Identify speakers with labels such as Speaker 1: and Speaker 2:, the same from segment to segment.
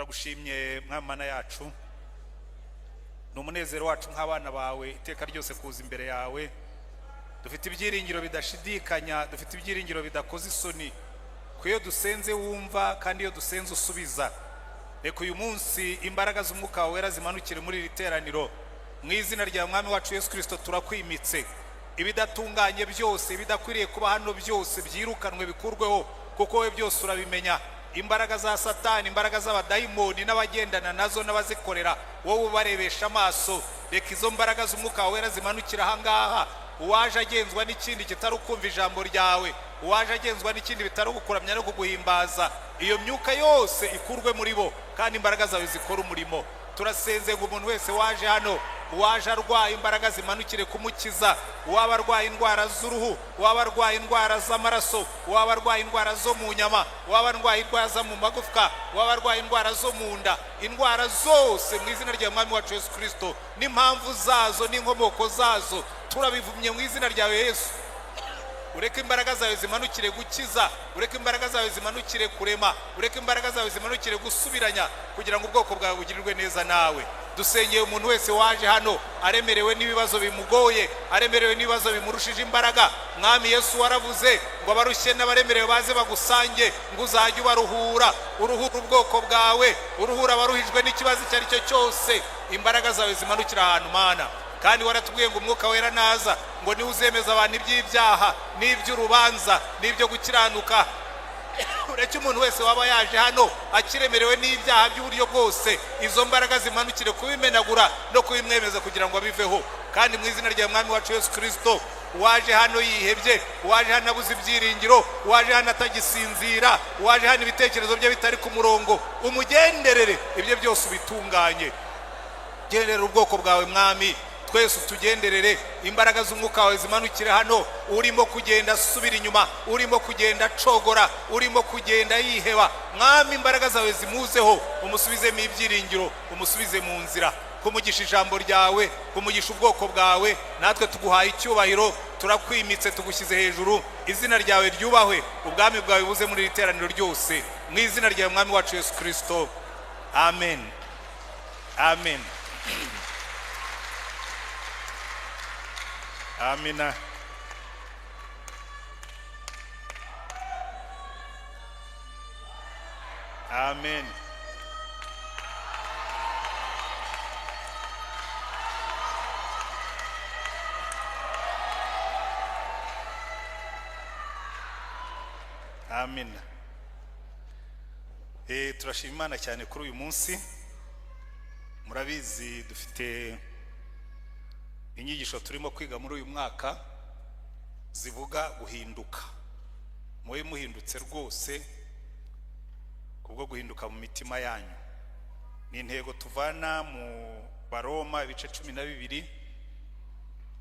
Speaker 1: turagushimye mwamana yacu n'umunezero wacu nk'abana bawe iteka ryose kuza imbere yawe dufite ibyiringiro bidashidikanya dufite ibyiringiro bidakoze isoni kuyo dusenze wumva kandi iyo dusenze usubiza reka uyu munsi imbaraga z'umwuka wawe wera zimanukire muri iri teraniro mu izina rya mwami wacu Yesu Kristo turakwimitse ibidatunganye byose ibidakwiriye kuba hano byose byirukanwe bikurweho kuko we byose urabimenya imbaraga za satani imbaraga z'abadayimoni n'abagendana nazo n'abazikorera wowe ubarebesha amaso reka izo mbaraga z'umwuka wawe wera zimanukira ahangaha uwaje agenzwa n'ikindi kitari ukumva ijambo ryawe uwaje agenzwa n'ikindi bitari gukuramya no kuguhimbaza iyo myuka yose ikurwe muri bo kandi imbaraga zawe zikora umurimo turasenze ngo umuntu wese waje hano uwaje arwaye imbaraga zimanukire kumukiza uwaba arwaye indwara z'uruhu uwaba arwaye indwara z'amaraso uwaba arwaye indwara zo mu nyama uwaba arwaye indwara zo mu magufwa uwaba arwaye indwara zo mu nda indwara zose mu izina rya mwami wacu Yesu Kristo n'impamvu zazo n'inkomoko zazo turabivumye mu izina rya Yesu ureke imbaraga zawe zimanukire gukiza ureke imbaraga zawe zimanukire kurema ureke imbaraga zawe zimanukire gusubiranya kugira ngo ubwoko bwawe bugirirwe neza nawe dusengeye umuntu wese waje hano aremerewe n'ibibazo bimugoye aremerewe n'ibibazo bimurushije imbaraga mwami Yesu waravuze ngo abarushye n'abaremerewe baze bagusange ngo uzajye ubaruhura uruhura ubwoko bwawe uruhura abaruhijwe n'ikibazo icyo ari cyo cyose imbaraga zawe zimanukira ahantu mana kandi waratubwiye ngo umwuka wera naza ngo niwe uzemeza abantu iby'ibyaha n'iby'urubanza n'ibyo gukiranuka ureke umuntu wese waba yaje hano akiremerewe n'ibyaha by'uburyo bwose izo mbaraga zimanukire kubimenagura no kubimwemeza kugira ngo abiveho kandi mu izina rya mwami wacu Yesu Kristo waje hano yihebye waje hano abuze ibyiringiro waje hano atagisinzira waje hano ibitekerezo bye bitari ku murongo umugenderere ibyo byose ubitunganye genderera ubwoko bwawe mwami twese tugenderere imbaraga z'umwuka wawe zimanukire hano urimo kugenda asubira inyuma urimo kugenda acogora urimo kugenda yiheba mwami imbaraga zawe zimuzeho umusubizemo ibyiringiro umusubize mu nzira kumugisha ijambo ryawe kumugisha ubwoko bwawe natwe tuguhaye icyubahiro turakwimitse tugushyize hejuru izina ryawe ryubahwe ubwami bwawe buze muri iri teraniro ryose mu izina rya mwami wacu Yesu Kristo amen amen amina amen amen turashima Imana cyane kuri uyu munsi murabizi dufite inyigisho turimo kwiga muri uyu mwaka zivuga guhinduka mwe muhindutse rwose kubwo guhinduka mu mitima yanyu ni intego tuvana mu Baroma ibice 12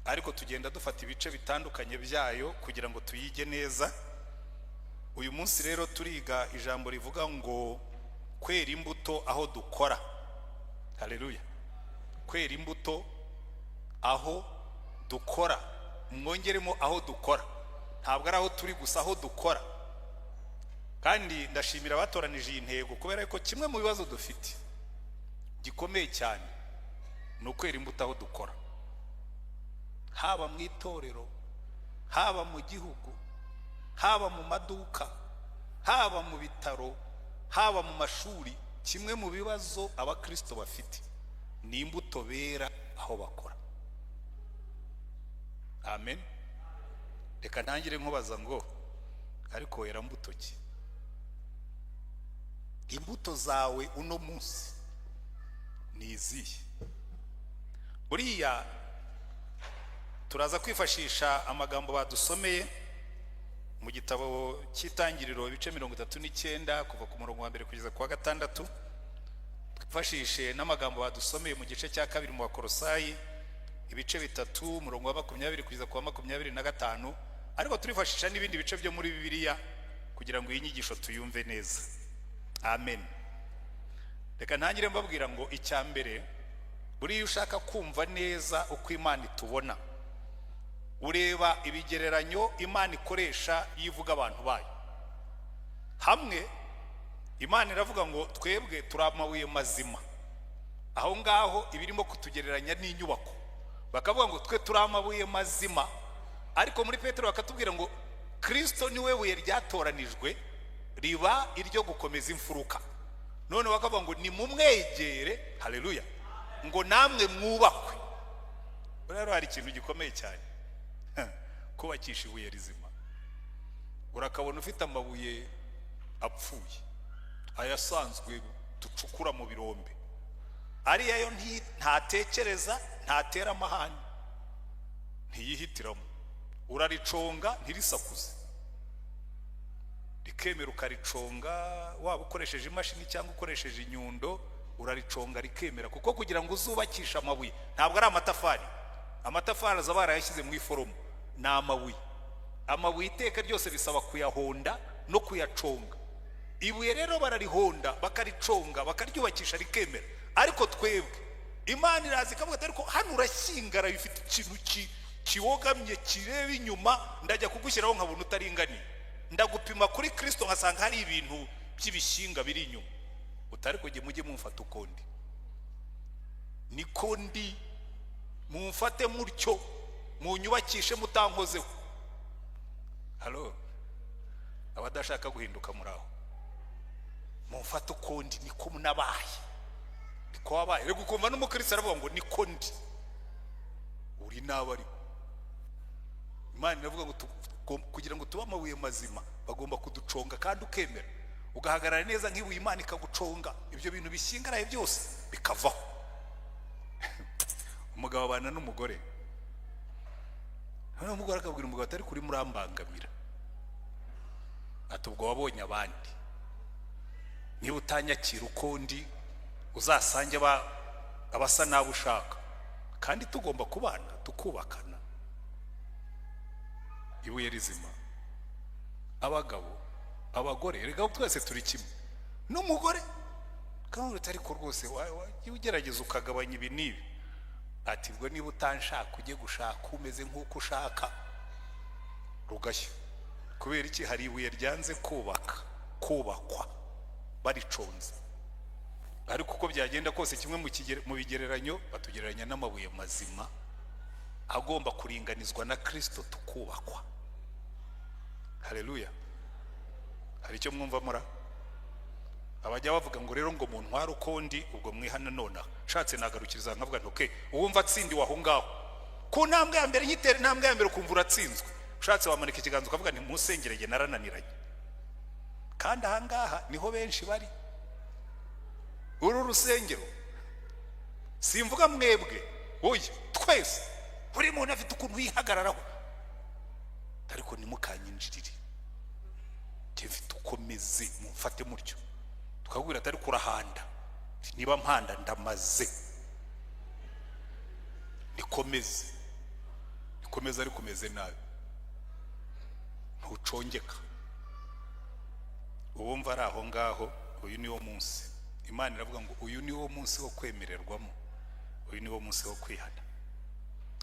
Speaker 1: ariko tugenda dufata ibice bitandukanye byayo kugira ngo tuyige neza uyu munsi rero turiga ijambo rivuga ngo kwera imbuto aho dukora haleluya kwera imbuto aho dukora mwongeremo aho dukora ntabwo ari aho turi gusa aho dukora kandi ndashimira abatoranije iyi ntego kubera ko kimwe mu bibazo dufite gikomeye cyane ni ukwera imbuto aho dukora haba mu itorero haba mu gihugu haba mu maduka haba mu bitaro haba mu mashuri kimwe mu bibazo abakristo bafite ni imbuto bera aho bakora amen reka ntangire nkubaza ngo ariko wera mbuto ki imbuto zawe uno munsi ni izihe buriya turaza kwifashisha amagambo badusomeye mu gitabo cy'itangiriro ibice 39 kuva ku murongo wa mbere kugeza ku wa 6 twifashishe n'amagambo badusomeye mu gice cya kabiri mu Bakolosayi ibice 3 umurongo wa 20 kugeza ku wa 25 ariko turifashisha n'ibindi bice byo muri Bibiliya kugira ngo iyi nyigisho tuyumve neza amen reka ntangire mbabwira ngo icya mbere buri ushaka kumva neza uko Imana itubona ureba ibigereranyo Imana ikoresha yivuga abantu bayo hamwe Imana iravuga ngo twebwe turi amabuye mazima. Aho ngaho ibirimo kutugereranya n'inyubako, bakavuga ngo twe turi amabuye mazima, ariko muri Petero bakatubwira ngo Kristo niwe buye ryatoranijwe riba iryo gukomeza imfuruka. None bakavuga ngo ni mumwegere, haleluya, ngo namwe mwubakwe. Rero hari ikintu gikomeye cyane kubakisha ibuye rizima. Urakabona ufite amabuye apfuye, ayasanzwe ducukura mu birombe, ariya yo ntatekereza, ntatera amahane, ntiyihitiramo. Urariconga ntirisakuze, rikemera ukariconga, waba ukoresheje imashini cyangwa ukoresheje inyundo, urariconga rikemera. Kuko kugira ngo uzubakisha amabuye ntabwo ari amatafari. Amatafari aza barayashyize mu iforomo, ni amabuye. Amabuye iteka ryose bisaba kuyahonda no kuyaconga. Ibuye rero bararihonda bakariconga bakaryubakisha rikemera. Ariko twebwe Imana irazi ikavuga ariko hano urashyingara, bifite ikintu kiwogamye kireba inyuma, ndajya kugushyiraho nkabona utaringaniye, ndagupima kuri Kristo nkasanga hari ibintu by'ibishinga biri inyuma. Utari kujye mujye mumfata ukondi, niko ndi, mumfate mutyo, munyubakishe mutankozeho. Halo, abadashaka guhinduka muraho, mumfate ukondi, niko munabaye, niko wabaye. Rego kumva n'umukristo aravuga ngo niko ndi, uri nabari. Imana iravuga ngo kugira ngo tuba amabuye mazima bagomba kuduconga kandi ukemera, ugahagarara neza nk'ibuye, Imana ikaguconga, ibyo bintu bishyingaraye byose bikavaho. Umugabo abana n'umugore, hano umugore akabwira umugabo atari kuri murambangamira, ati ubwo wabonye abandi, niba utanyakira ukondi uzasange abasa nabi ushaka, kandi tugomba kubana tukubakana. Ibuye rizima, abagabo abagore, rega twese turi kimwe. N'umugore kandi utari ko rwose wajye ugerageza ukagabanya ibi nibi, ati ubwo niba utanshaka ujye gushaka umeze nk'uko ushaka, rugashya. Kubera iki? Hari ibuye ryanze kubakwa bariconze. Ariko uko byagenda kose kimwe mu bigereranyo batugereranya n'amabuye mazima agomba kuringanizwa na Kristo tukubakwa. Haleluya. Hari icyo mwumva mura? Abajya bavuga ngo rero ngo muntu wari ukondi ubwo mwihana nona. Shatse nagarukiriza nkavuga nti okay, uwumva atsindi waho ngaho. Ku ntambwe ya mbere nyitera intambwe ya mbere ukumva uratsinzwe. Shatse wamanika ikiganza ukavuga nti musengereye narananiranye. Kandi aha ngaha niho benshi bari. Uru rusengero simvuga mwebwe, oya twese buri muntu afite ukuntu yihagararaho, ariko nimukanyinjirire mfite ukomeze mumfate mutyo. Tukabwira atari kurahanda, niba mpanda ndamaze, nikomeze ari kumeze nabi, ntucongeka. Uwumva ari aho ngaho, uyu niwo munsi Imana iravuga ngo uyu niwo munsi wo kwemererwamo, uyu niwo munsi wo kwihana.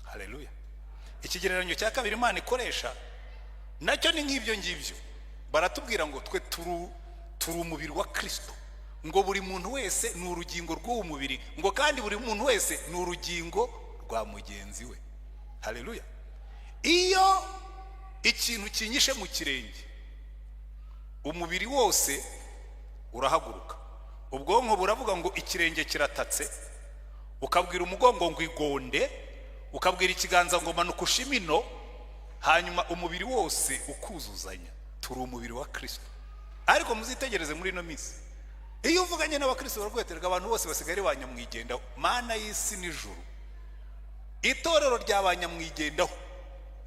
Speaker 1: Haleluya. Ikigereranyo cya kabiri Imana ikoresha nacyo ni nk'ibyo ngibyo. Baratubwira ngo twe turi umubiri wa Kristo, ngo buri muntu wese ni urugingo rw'uwo mubiri, ngo kandi buri muntu wese ni urugingo rwa mugenzi we. Haleluya. Iyo ikintu kinyishe mu kirenge, umubiri wose urahaguruka. Ubwonko buravuga ngo ikirenge kiratatse, ukabwira umugongo ngo igonde, ukabwira ikiganza ngo manuka ushimino, hanyuma umubiri wose ukuzuzanya. Turi umubiri wa Kristo. Ariko muzitegereze muri ino minsi, iyo uvuganye n'abakristo baragweterega abantu bose basigare banyamwigendaho. Mana y'isi n'ijuru, itorero ry'abanyamwigendaho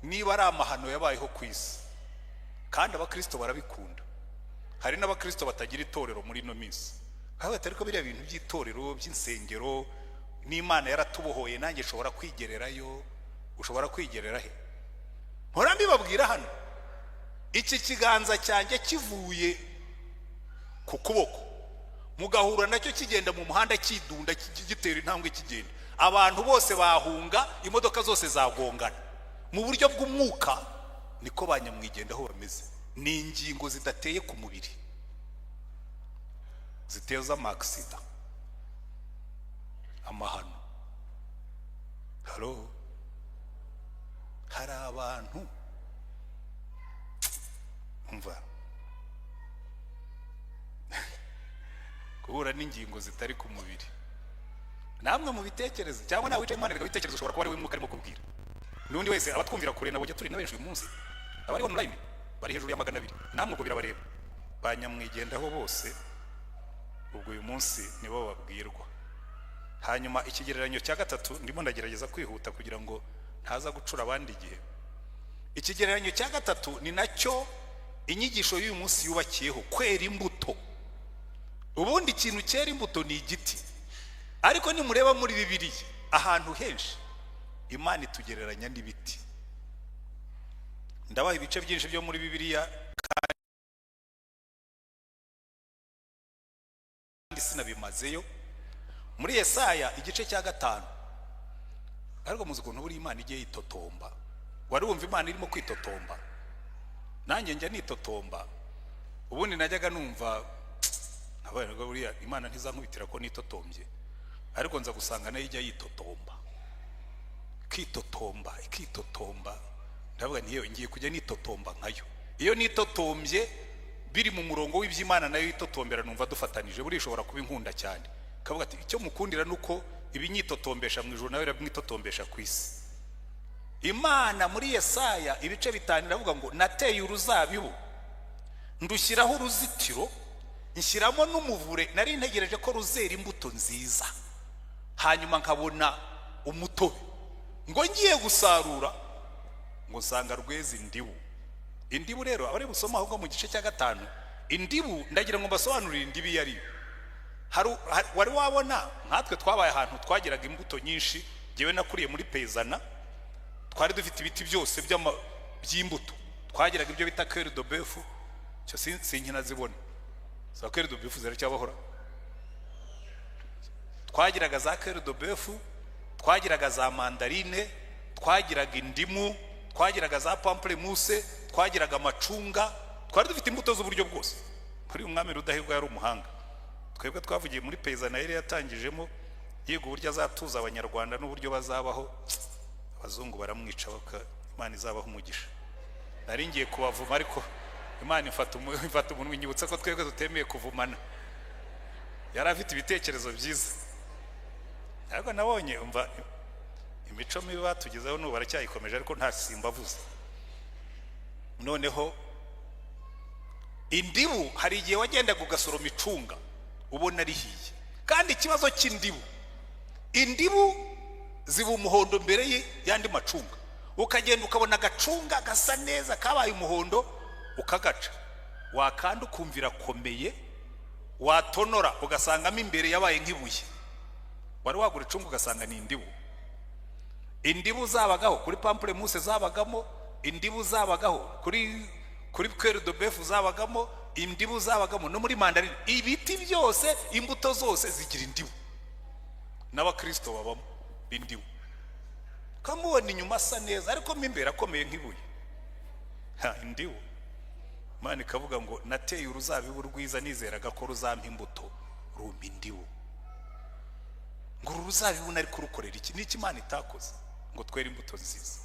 Speaker 1: niba ari amahano yabayeho ku isi, kandi abakristo barabikunda. Hari n'abakristo batagira itorero muri ino minsi, kandi ariko biriya bintu by'itorero by'insengero n'Imana yaratubohoye, nanjye ushobora kwigererayo. Ushobora kwigerera he? Mpora mbibabwira hano, iki kiganza cyanjye kivuye ku kuboko, mugahura nacyo kigenda mu muhanda kidunda gitera intambwe kigenda, abantu bose bahunga, imodoka zose zagongana. Mu buryo bw'umwuka niko banyamwigendaho bameze, ni ingingo zidateye ku mubiri. ziteza amaksida, amahano. Halo, hari abantu umva guhura n'ingingo zitari ku mubiri. Namwe mu bitekerezo cyangwa nawe wicaye Imana bitekerezo ushobora kuba ari we mwuka arimo kubwira. N'undi wese abatwumvira kure nabo turi na benshi uyu munsi abari online bari hejuru ya 200. Namwe ubwo birabareba banyamwigendaho bose, ubwo uyu munsi nibo babwirwa. Hanyuma ikigereranyo cya gatatu ndimo ndagerageza kwihuta kugira ngo ntaza gucura abandi igihe. Ikigereranyo cya gatatu ni nacyo inyigisho y'uyu munsi yubakiyeho, kwera imbuto. Ubundi ikintu cyera imbuto ni igiti, ariko nimureba muri Bibiliya ahantu henshi Imana itugereranya n'ibiti. Ndabaha ibice byinshi byo muri Bibiliya kandi sinabimazeyo. Muri Yesaya igice cya 5, ariko muzi ukuntu buri Imana igiye yitotomba. Wari wumva Imana irimo kwitotomba? Nanjye njya nitotomba. Ubundi najyaga numva abaye buriya Imana ntizankubitira ko nitotombye, ariko nza gusanga nayo ijya yitotomba, ikitotomba. Ndavuga niyo ngiye kujya nitotomba nkayo. Iyo nitotombye biri mu murongo w'iby'Imana nayo yitotombera, numva dufatanije. Buri ishobora kuba inkunda cyane, kavuga ati icyo mukundira nuko ibinyitotombesha mu ijuru nawe irabimwitotombesha ku isi. Imana muri Yesaya ibice 5 iravuga ngo nateye uruzabibu, ndushyiraho uruzitiro, nshyiramo n'umuvure, nari ntegereje ko ruzera imbuto nziza, hanyuma nkabona umutobe, ngo ngiye gusarura ngo nsanga rweze indibu. Indibu rero abari busoma ahubwo mu gice cya 5, indibu ndagira ngo mbasobanurire indibu yari. Wari wabona nkatwe twabaye ahantu twagiraga imbuto nyinshi. Jewe nakuriye muri pezana, twari dufite ibiti byose by'imbuto. Twagiraga ibyo bita cœur de bœuf, cyo sinkina zibona. Za cœur de bœuf ziracyabahora. Twagiraga za cœur de bœuf, twagiraga za mandarine, twagiraga indimu, twagiraga za pamplemousse, twagiraga amacunga. Twari dufite imbuto z'uburyo bwose. Kuri umwami Rudahigwa yari umuhanga. Twebwe twavugiye muri pezana yari yatangijemo yiga uburyo azatuza abanyarwanda n'uburyo bazabaho. Abazungu baramwica, Imana izabaho umugisha. Nari ngiye kubavuma, ariko Imana ifata umuntu winyibutsa ko twebwe tutemeye kuvumana. Yari afite ibitekerezo byiza, ariko nabonye umva imico mibi batugezeho n'ubu baracyayikomeje, ariko nta simbavuze. Noneho indibu, hari igihe wagendaga ugasoroma icunga ubona rihiye, kandi ikibazo cy'indibu, indibu ziba umuhondo mbere y'andi macunga. Ukagenda ukabona agacunga gasa neza kabaye umuhondo, ukagaca, wakanda ukumvira komeye, watonora ugasangamo imbere yabaye nk'ibuye. Wari wagura icunga ugasanga ni indibu. Indibu zabagaho kuri pamplemousse, zabagamo indibu, zabagaho kuri cœur de bœuf, zabagamo indibu, zabagamo no muri mandarine. Ibiti byose, imbuto zose zigira indibu. N'abakristo babamo indibu. Kamubona inyuma asa neza, ariko mo imbere akomeye nk'ibuye. Indibu. Imana ikavuga ngo nateye uruzabibu rwiza, nizeraga ko ruzampa imbuto, rumpa indibu. Ngo uruzabibu nari kurukorera iki? Niki Imana itakoze ngo twere imbuto nziza?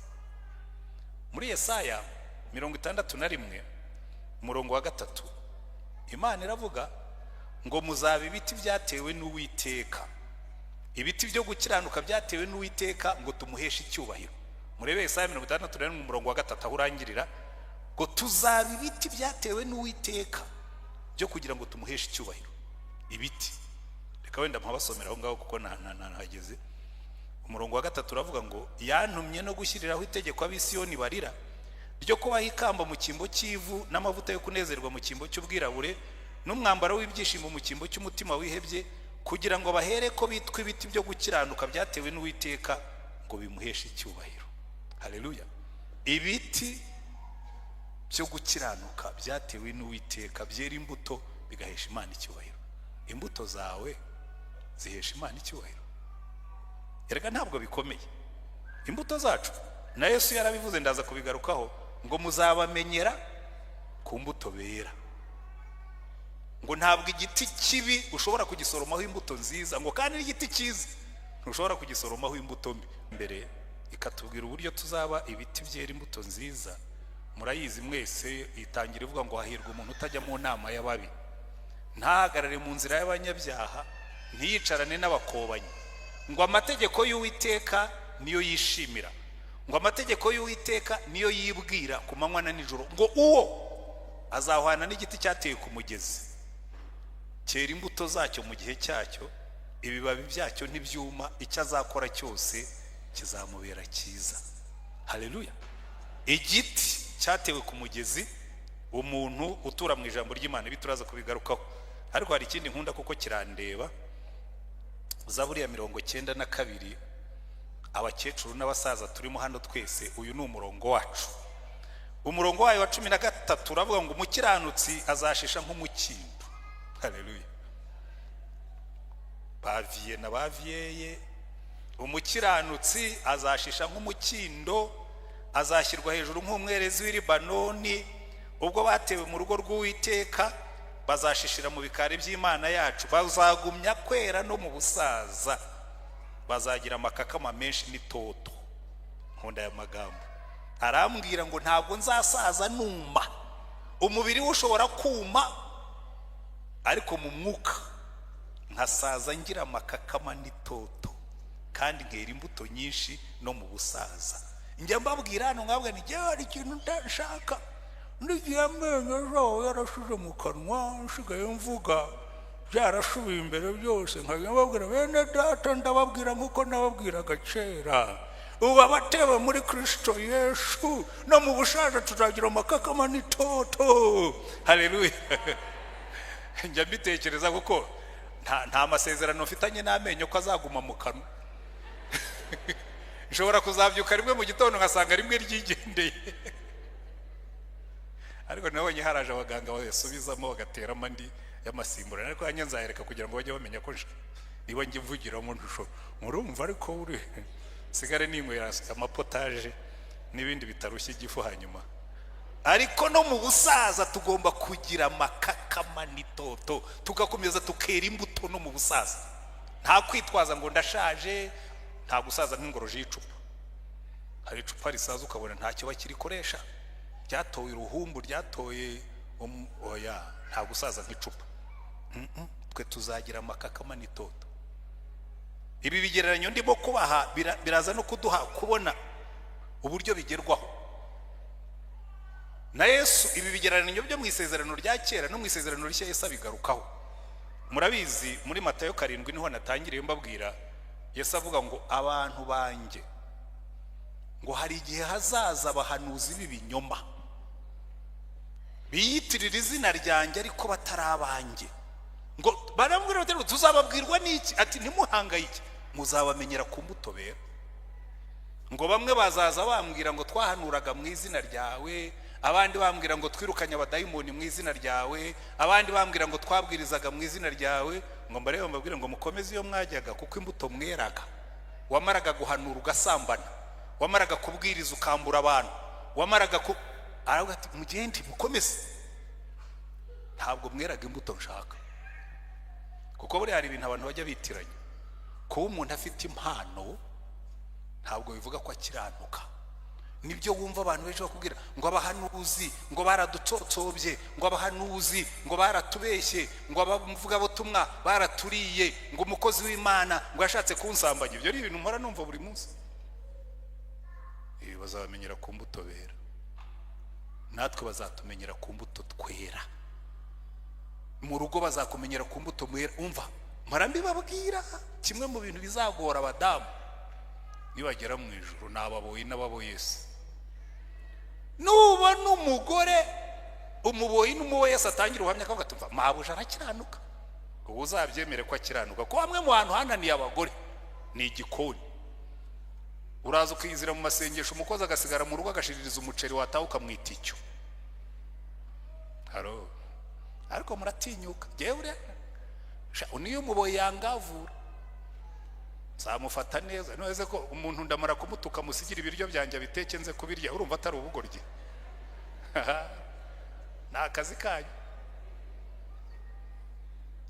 Speaker 1: Muri Yesaya 61 umurongo wa 3, Imana iravuga ngo muzabe ibiti byatewe n'Uwiteka, ibiti byo gukiranuka byatewe n'Uwiteka, ngo tumuheshe icyubahiro. Murebe Yesaya 61 umurongo wa 3 aho urangirira ngo tuzabe ibiti byatewe n'Uwiteka byo kugira ngo tumuheshe icyubahiro. Ibiti, reka wenda mpabasomera aho ngaho kuko nahageze. Umurongo wa 3 uravuga ngo yantumye no gushyiriraho itegeko ab'Isiyoni barira, ryo kubaha ikamba mu cyimbo cy'ivu, n'amavuta yo kunezerwa mu cyimbo cy'ubwirabure, n'umwambaro w'ibyishimo mu cyimbo cy'umutima wihebye, kugira ngo bahere ko bitwa ibiti byo gukiranuka byatewe n'Uwiteka, ngo bimuheshe icyubahiro. Haleluya. Ibiti byo gukiranuka byatewe n'Uwiteka byera imbuto bigahesha Imana icyubahiro. Imbuto zawe zihesha Imana icyubahiro. Erega ntabwo bikomeye imbuto zacu, na Yesu yarabivuze, ndaza kubigarukaho, ngo muzabamenyera ku mbuto bera. ngo ntabwo igiti kibi ushobora kugisoromaho imbuto nziza, ngo kandi n'igiti cyiza ntushobora kugisoromaho imbuto mbi. Mbere ikatubwira uburyo tuzaba ibiti byera imbuto nziza. Murayizi mwese, itangira ivuga ngo hahirwa umuntu utajya mu nama y'ababi, ntahagarare mu nzira y'abanyabyaha, ntiyicarane n'abakobanyi. Ngo amategeko y'Uwiteka niyo yishimira, ngo amategeko y'Uwiteka niyo yibwira ku manywa na nijoro, ngo uwo azahwana n'igiti cyateye ku mugezi, cyera imbuto zacyo mu gihe cyacyo, ibibabi byacyo ntibyuma, icyo azakora cyose kizamubera cyiza. Haleluya. Igiti cyatewe ku mugezi, umuntu utura mu ijambo ry'Imana, ibi turaza kubigarukaho. Ariko hari ikindi nkunda kuko kirandeba. Zaburi ya 92, abakecuru n'abasaza turimo hano twese, uyu ni umurongo wacu. Umurongo wayo wa 13 uravuga ngo umukiranutsi azashisha nk'umukindo. Haleluya. Baviye na bavyeye, umukiranutsi azashisha nk'umukindo, azashyirwa hejuru nk'umwerezi w'i Libanoni. Ubwo batewe mu rugo rw'Uwiteka bazashishira mu bikari by'Imana yacu, bazagumya kwera no mu busaza, bazagira amakakama menshi n'itoto. Nkunda aya magambo. Arambwira ngo ntabwo nzasaza numa. Umubiri ushobora kuma, ariko mu mwuka nkasaza ngira amakakama n'itoto, kandi ngera imbuto nyinshi no mu busaza. Njya mbabwira hano nkabwa ni hari ikintu ndashaka, ndigiye amenyo ejo yarashize mu kanwa, nsigaye mvuga byarashubiye imbere byose. Nkajya mbabwira bene data, ndababwira nk'uko nababwiraga kera, ubu abatewe muri Kristo Yesu no mu bushaje tuzagira amakakama n'itoto. Haleluya. Njya mbitekereza kuko nta masezerano mfitanye n'amenyo ko azaguma mu kanwa. Nshobora kuzabyuka rimwe mu gitondo ngasanga rimwe ryigendeye. Ariko nabonye haraje abaganga basubizamo bagatera amandi y'amasimbura, ariko hanya nzayereka kugira ngo bajye bamenya ko niba njye mvugiramo ntusho murumva. Ariko uri sigare ninywera amapotaje n'ibindi bitarushye igifu hanyuma. Ariko no mu busaza tugomba kugira amakakama n'itoto, tugakomeza tukera imbuto no mu busaza. Nta kwitwaza ngo ndashaje, nta gusaza nk'ingoroje y'icupa. Hari icupa risaza ukabona ntacyo bakirikoresha, ryatoye uruhumbu, ryatoye oya, nta gusaza nk'icupa. Twe tuzagira amakakama n'itoto. Ibi bigereranyo ndimo kubaha biraza no kuduha kubona uburyo bigerwaho na Yesu. Ibi bigereranyo byo mu isezerano rya kera no mu isezerano rishya Yesu abigarukaho. Murabizi muri Matayo 7 niho natangiriye mbabwira Yesu avuga ngo abantu banjye, ngo hari igihe hazaza abahanuzi b'ibinyoma biyitirira izina ryanjye ariko batari abanjye. Ngo barambwira bati tuzababwirwa n'iki? Ati ntimuhangayike, muzabamenyera ku mbuto bera. Ngo bamwe bazaza bambwira ngo twahanuraga mu izina ryawe, abandi bambwira ngo twirukanye abadayimoni mu izina ryawe, abandi bambwira ngo twabwirizaga mu izina ryawe. Ngo mbarebe mbabwire ngo mukomeze iyo mwajyaga, kuko imbuto mweraga. Wamaraga guhanura ugasambana, wamaraga kubwiriza ukambura abantu, wamaraga aravuga ati mugende mukomeze. Ntabwo mweraga imbuto nshaka. Kuko buri hari ibintu abantu bajya bitiranya. Kuba umuntu afite impano ntabwo bivuga ko akiranuka. Nibyo wumva abantu benshi bakubwira ngo abahanuzi ngo baradutsotsobye, ngo abahanuzi ngo baratubeshye, ngo abavuga butumwa baraturiye, ngo umukozi w'Imana ngo yashatse kunsambanya. Ibyo ari ibintu mpora numva buri munsi. Bazabamenyera ku mbuto bera, natwe bazatumenyera ku mbuto twera. Mu rugo bazakumenyera ku mbuto mwera. Umva mparambi babwira kimwe mu bintu bizagora abadamu nibagera mu ijuru, nababoyi n'ababoyese. Nuba n'umugore umuboyi n'umuboyese atangira ubuhamya akavuga ati mva mabuja arakiranuka, ubu uzabyemere ko akiranuka. Ko hamwe mu hantu hananiye abagore ni igikoni. Uraza ukizira mu masengesho, umukozi agasigara mu rugo agashiririza umuceri wataha ukamwita icyo. Haro ariko muratinyuka. Jewe uniyo umuboyi yangavura nzamufata neza. Noweze ko umuntu ndamara kumutuka musigira ibiryo byanjye bitekenze kubirya, urumva atari ubugoryi? Na akazi kanyu.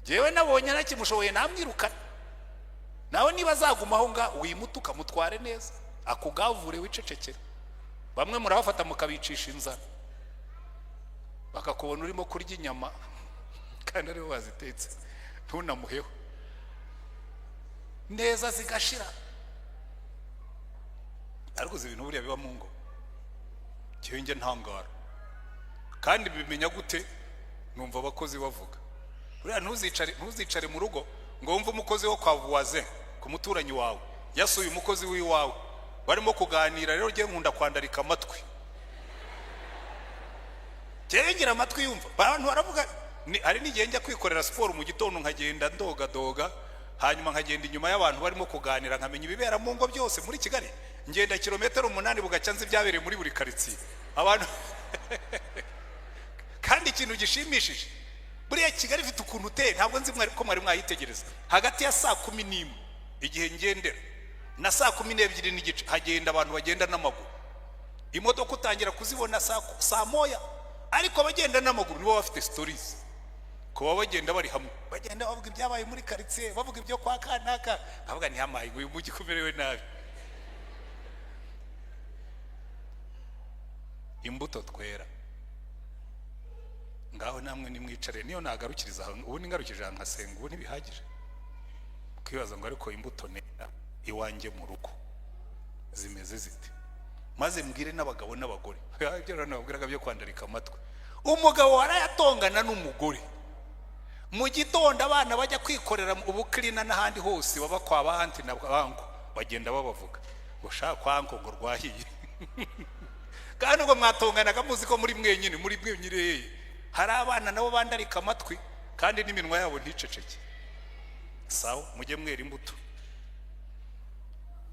Speaker 1: jewe nabonye nakimushoboye namwirukana nawe niba azagumaho nga wimutuka mutware neza akugavure wicecekera bamwe murabafata mukabicisha inzara bakakubona urimo kurya inyama kandi ariho bazitetse ntunamuheho neza zigashira ariko ibintu buriya biba mu ngo cyewe nge ntangara kandi bimenya gute numva abakozi bavuga buriya ntuzicare mu rugo ngo wumve umukozi wo kwa voisin ku muturanyi wawe yasuye umukozi w'iwawe barimo kuganira rero nge nkunda kwandarika amatwi ngira amatwi yumva abantu baravuga hari n'igihe njya kwikorera siporo mu gitondo nkagenda ndoga hanyuma nkagenda inyuma y'abantu barimo kuganira nkamenya ibibera mu ngo byose muri Kigali ngenda kilometero 8 bugacyanze byabereye muri buri quartier abantu kandi ikintu gishimishije buriya Kigali ifite ukuntu uteye ntabwo nzi ko mwari mwayitegereza hagati ya saa 11 igihe ngendera na saa 12 n'igice hagenda abantu bagenda n'amaguru imodoka utangira kuzibona saa moya ariko bagenda n'amaguru nibo bafite stories ko bagenda bari hamwe bagenda bavuga ibyabaye muri quartier bavuga ibyo kwa kanaka bavuga ni hamaye uyu mujyi kumerewe nabi imbuto twera ngaho namwe nimwicare niyo nagarukiriza ubu ningarukije nkasenga ubu ntibihagije kwibaza ngo ariko imbuto nera iwanjye mu rugo zimeze zite maze mbwire n'abagabo n'abagore ibyo rero nababwiraga byo kwandarika amatwi umugabo warayatongana n'umugore mu gitondo abana bajya kwikorera ubukirina n'ahandi hose baba kwa bahanti na banko bagenda babavuga gushaka kwanko ngo rwahiye kandi ubwo mwatonganaga muzi ko muri mwenyine hari abana nabo bandarika amatwi kandi n'iminwa yabo nticeceke sawa mujye mwera imbuto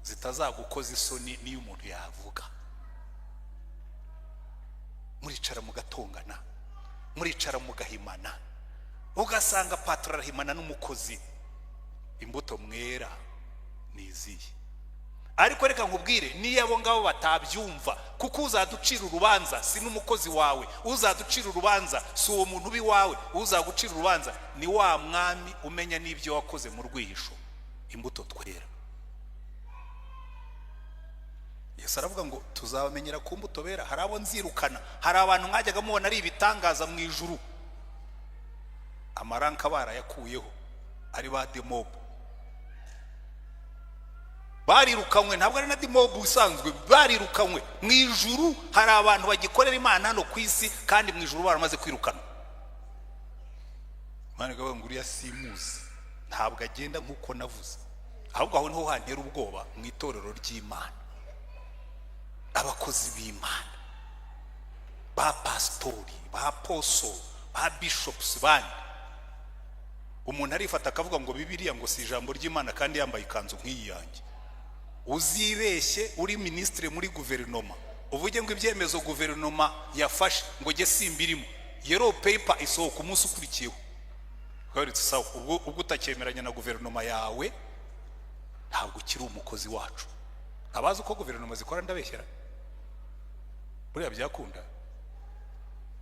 Speaker 1: zitazagukoza isoni niyo umuntu yavuga muricara mugatongana muricara mugahimana ugasanga patro arahimana n'umukozi imbuto mwera niziye ariko reka nkubwire niyo abo ngabo batabyumva kuko uzaducira urubanza si n'umukozi wawe uzaducira urubanza si uwo muntu ubi wawe uzagucira urubanza ni wa mwami umenya n'ibyo wakoze mu rwihisho imbuto twera Yesu aravuga ngo tuzabamenyera ku mbuto bera hari abo nzirukana hari abantu mwajyaga mubona ari ibitangaza mu ijuru amaranka barayakuyeho ari ba demobu barirukanywe ntabwo ari na demobu usanzwe barirukanywe mu ijuru hari abantu bagikorera Imana hano ku isi kandi mu ijuru baramaze kwirukana Imana igavuga ngo uriya simuzi ntabwo agenda nk'uko navuze ahubwo aho niho hantera ubwoba mu itorero ry'Imana abakozi b'Imana ba pastori ba apostle ba bishops bandi umuntu arifata akavuga ngo Bibiliya ngo si ijambo ry'Imana kandi yambaye ikanzu nk'iyi yanjye uzibeshye uri ministre muri guverinoma uvuge ngo ibyemezo guverinoma yafashe ngo je simbirimo yero paper isohoka umunsi ukurikiyeho kwaritse sawa ubwo utakemeranya na guverinoma yawe ntabwo ukiri umukozi wacu abazi uko guverinoma zikora ndabeshyera buriya byakunda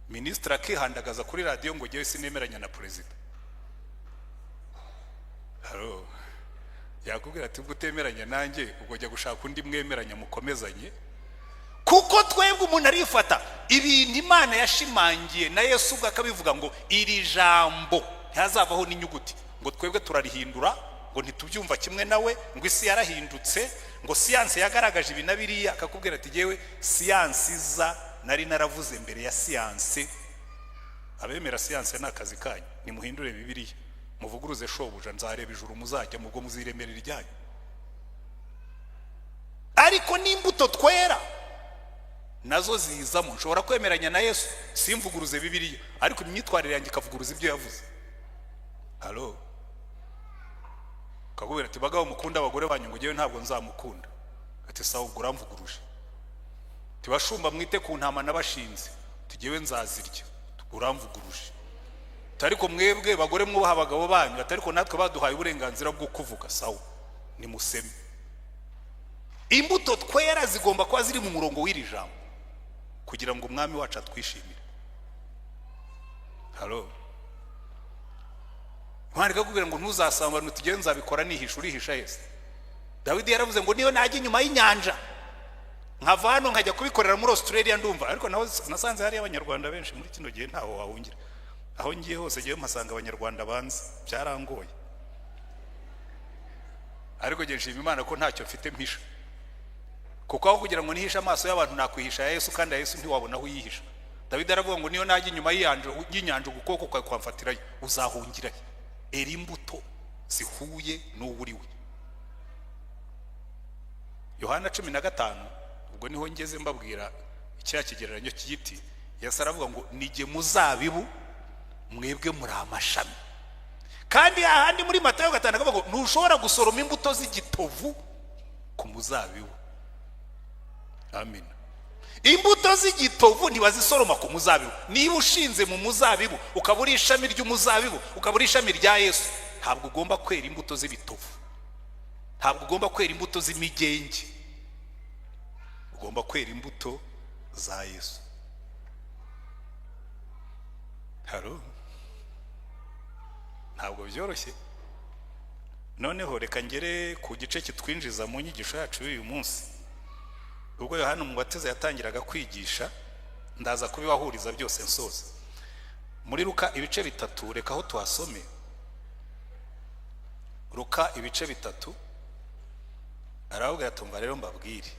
Speaker 1: ministre akihandagaza kuri radio ngo jewe sinemeranya na president haro yakubwira ati ubwo utemeranya nanjye ubwo jya gushaka undi mwemeranya mukomezanye kuko twebwe umuntu arifata ibintu Imana yashimangiye na Yesu ubwo akabivuga ngo iri jambo ntazavaho n'inyuguti ngo twebwe turarihindura ngo ntitubyumva kimwe nawe ngo isi yarahindutse ngo siyanse yagaragaje ibi na biriya akakubwira ati jewe siyanse iza nari naravuze mbere ya siyanse abemera siyanse n'akazi kanyu nimuhindure Bibiliya muvuguruze shobuja nzareba ijuru muzajya mubwo muziremerera ijyanyu ariko n'imbuto twera nazo zizamo nshobora kwemeranya na Yesu simvuguruze Bibiliya ariko imyitwarire yanjye kavuguruza ibyo yavuze halo kakubwira ati bagabo mukunda abagore banyu ngo jewe ntabwo nzamukunda ati sawa ubwo uramvuguruje tibashumba mwite ku ntama nabashinze tugewe nzazirya uramvuguruje tariko mwebwe bagore mwubaha abagabo banyu atariko natwe baduhaye uburenganzira bwo kuvuga sawa ni museme imbuto twera zigomba kuba ziri mu murongo w'iri jambo kugira ngo umwami wacu atwishimire halo Imana ikakubwira ngo ntuzasambane utigeze nzabikora nihisha. Urihisha Yesu? Dawidi yaravuze ngo niyo najya inyuma y'inyanja nkava hano nkajya kubikorera muri Australia ndumva, ariko naho nasanze hari abanyarwanda benshi muri kino gihe ntaho wahungira. Aho ngiye hose giye mpasanga abanyarwanda banze, byarangoye. Ariko ngiye nshima Imana ko ntacyo mfite mpisha, kuko aho kugira ngo nihisha amaso y'abantu nakwihisha Yesu, kandi Yesu ntiwabona aho yihisha. Dawidi aravuga ngo niyo najya inyuma y'inyanja ukuboko kwawe kwamfatirayo uzahungirayo. Eri imbuto zihuye n'uwuriwe. Yohana 15 ubwo niho ngeze mbabwira icya kigereranyo cy'igiti. Yesu aravuga ngo nige muzabibu mwebwe muri amashami. Kandi ahandi muri Matayo 5 akavuga ngo ntushobora gusoroma imbuto z'igitovu ku muzabibu. Amen. Imbuto z'igitovu ntibazisoroma ku muzabibu. Niba ushinze mu muzabibu ukabura ishami ry'umuzabibu ukabura ishami rya Yesu, ntabwo ugomba kwera imbuto z'ibitovu, ntabwo ugomba kwera imbuto z'imigenge, ugomba kwera imbuto za Yesu. Haro, ntabwo byoroshye. Noneho reka ngere ku gice kitwinjiza mu nyigisho yacu y'uyu munsi. Ubwo Yohana Umubatiza yatangiraga kwigisha, ndaza kubibahuriza byose nsoza. Muri Luka ibice 3, reka aho tuhasome. Luka ibice 3 aravuga atumva rero mbabwire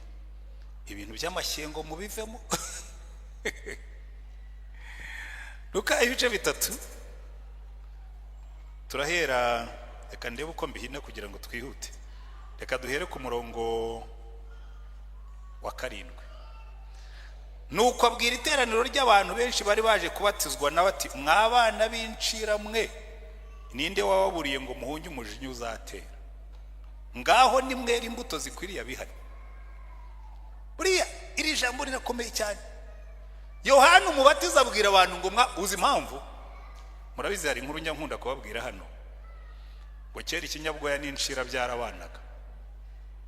Speaker 1: ibintu by'amashyengo mubivemo. Luka ibice 3 turahera, reka ndebe uko mbihina kugira ngo twihute. Reka duhere ku murongo wa 7. Nuko abwira iteraniro ry'abantu benshi bari baje kubatizwa nawe ati, mwabana b'incira mwe, ninde wababuriye ngo muhunge umujinya uzatera? Ngaho ni mwera imbuto zikwiriye abihari. Buriya iri jambo rirakomeye cyane. Yohana Umubatiza abwira abantu ngo uzi impamvu? Murabizi hari inkuru nkunda kubabwira hano. Ngo kera ikinyabwoya n'incira byarabanaga.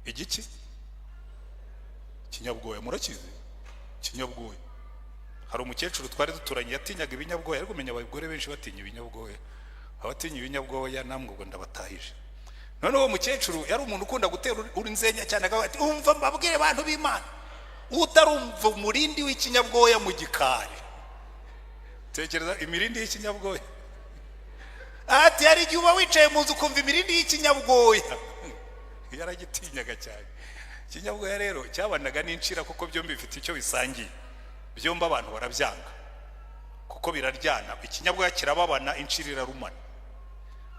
Speaker 1: Igiki? Kinyabwoya, murakizi? Kinyabwoya. Hari umukecuru twari duturanye yatinyaga ibinyabwoya, ariko menya abagore benshi batinya ibinyabwoya. Abatinya ibinyabwoya namwe ubwo ndabatahije. None uwo mukecuru yari umuntu ukunda gutera urinzenya cyane, akavuga ati umva mbabwire abantu b'Imana, utarumva umurindi w'ikinyabwoya mu gikari. Tekereza imirindi y'ikinyabwoya. Ati yari igihe uba wicaye mu nzu ukumva imirindi y'ikinyabwoya. Yaragitinyaga cyane. Ikinyabwoya rero cyabanaga n'incira kuko byombi bifite icyo bisangiye. Byombi abantu barabyanga kuko biraryana. Ikinyabwoya kirababana, incira irarumana.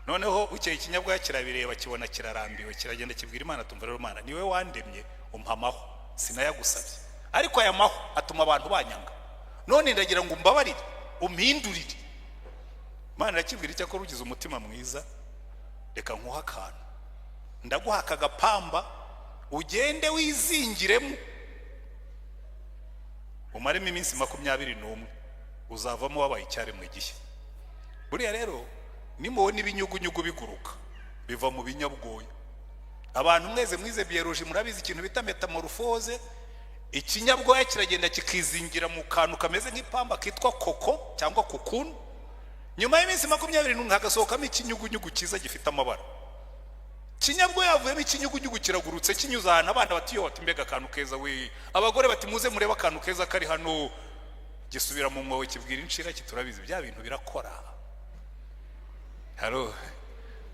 Speaker 1: Noneho ukeye ikinyabwoya kirabireba kibona kirarambiwe, kiragenda kibwira Imana, tumva rero Imana niwe wandemye umpamaho, sinayagusabye, ariko aya maho atuma abantu banyanga. None ndagira ngo umbabarire umpindurire. Imana yakibwira icyo akora, ugize umutima mwiza, reka nkuha akantu, ndaguha akagapamba ugende wizingiremo umaremo iminsi 21 uzavamo wabaye icyaremwe gishya. Buriya rero nimubona ibinyugunyugu biguruka biva mu binyabwoya. Abantu mweze mwize biology murabizi ikintu bita metamorphose. Ikinyabwoya kiragenda kikizingira mu kantu kameze nk'ipamba kitwa koko cyangwa cocoon. Nyuma y'iminsi 21 hagasohokamo ikinyugunyugu kiza gifite amabara. Kinyabwoya yavuyemo ikinyugunyugu kiragurutse kinyuza ahantu, abana batiyo bati mbega akantu keza we, abagore bati muze mureba akantu keza kari hano. Gisubira mu mwobo kibwira incira kiturabizi bya bintu birakora. Haro,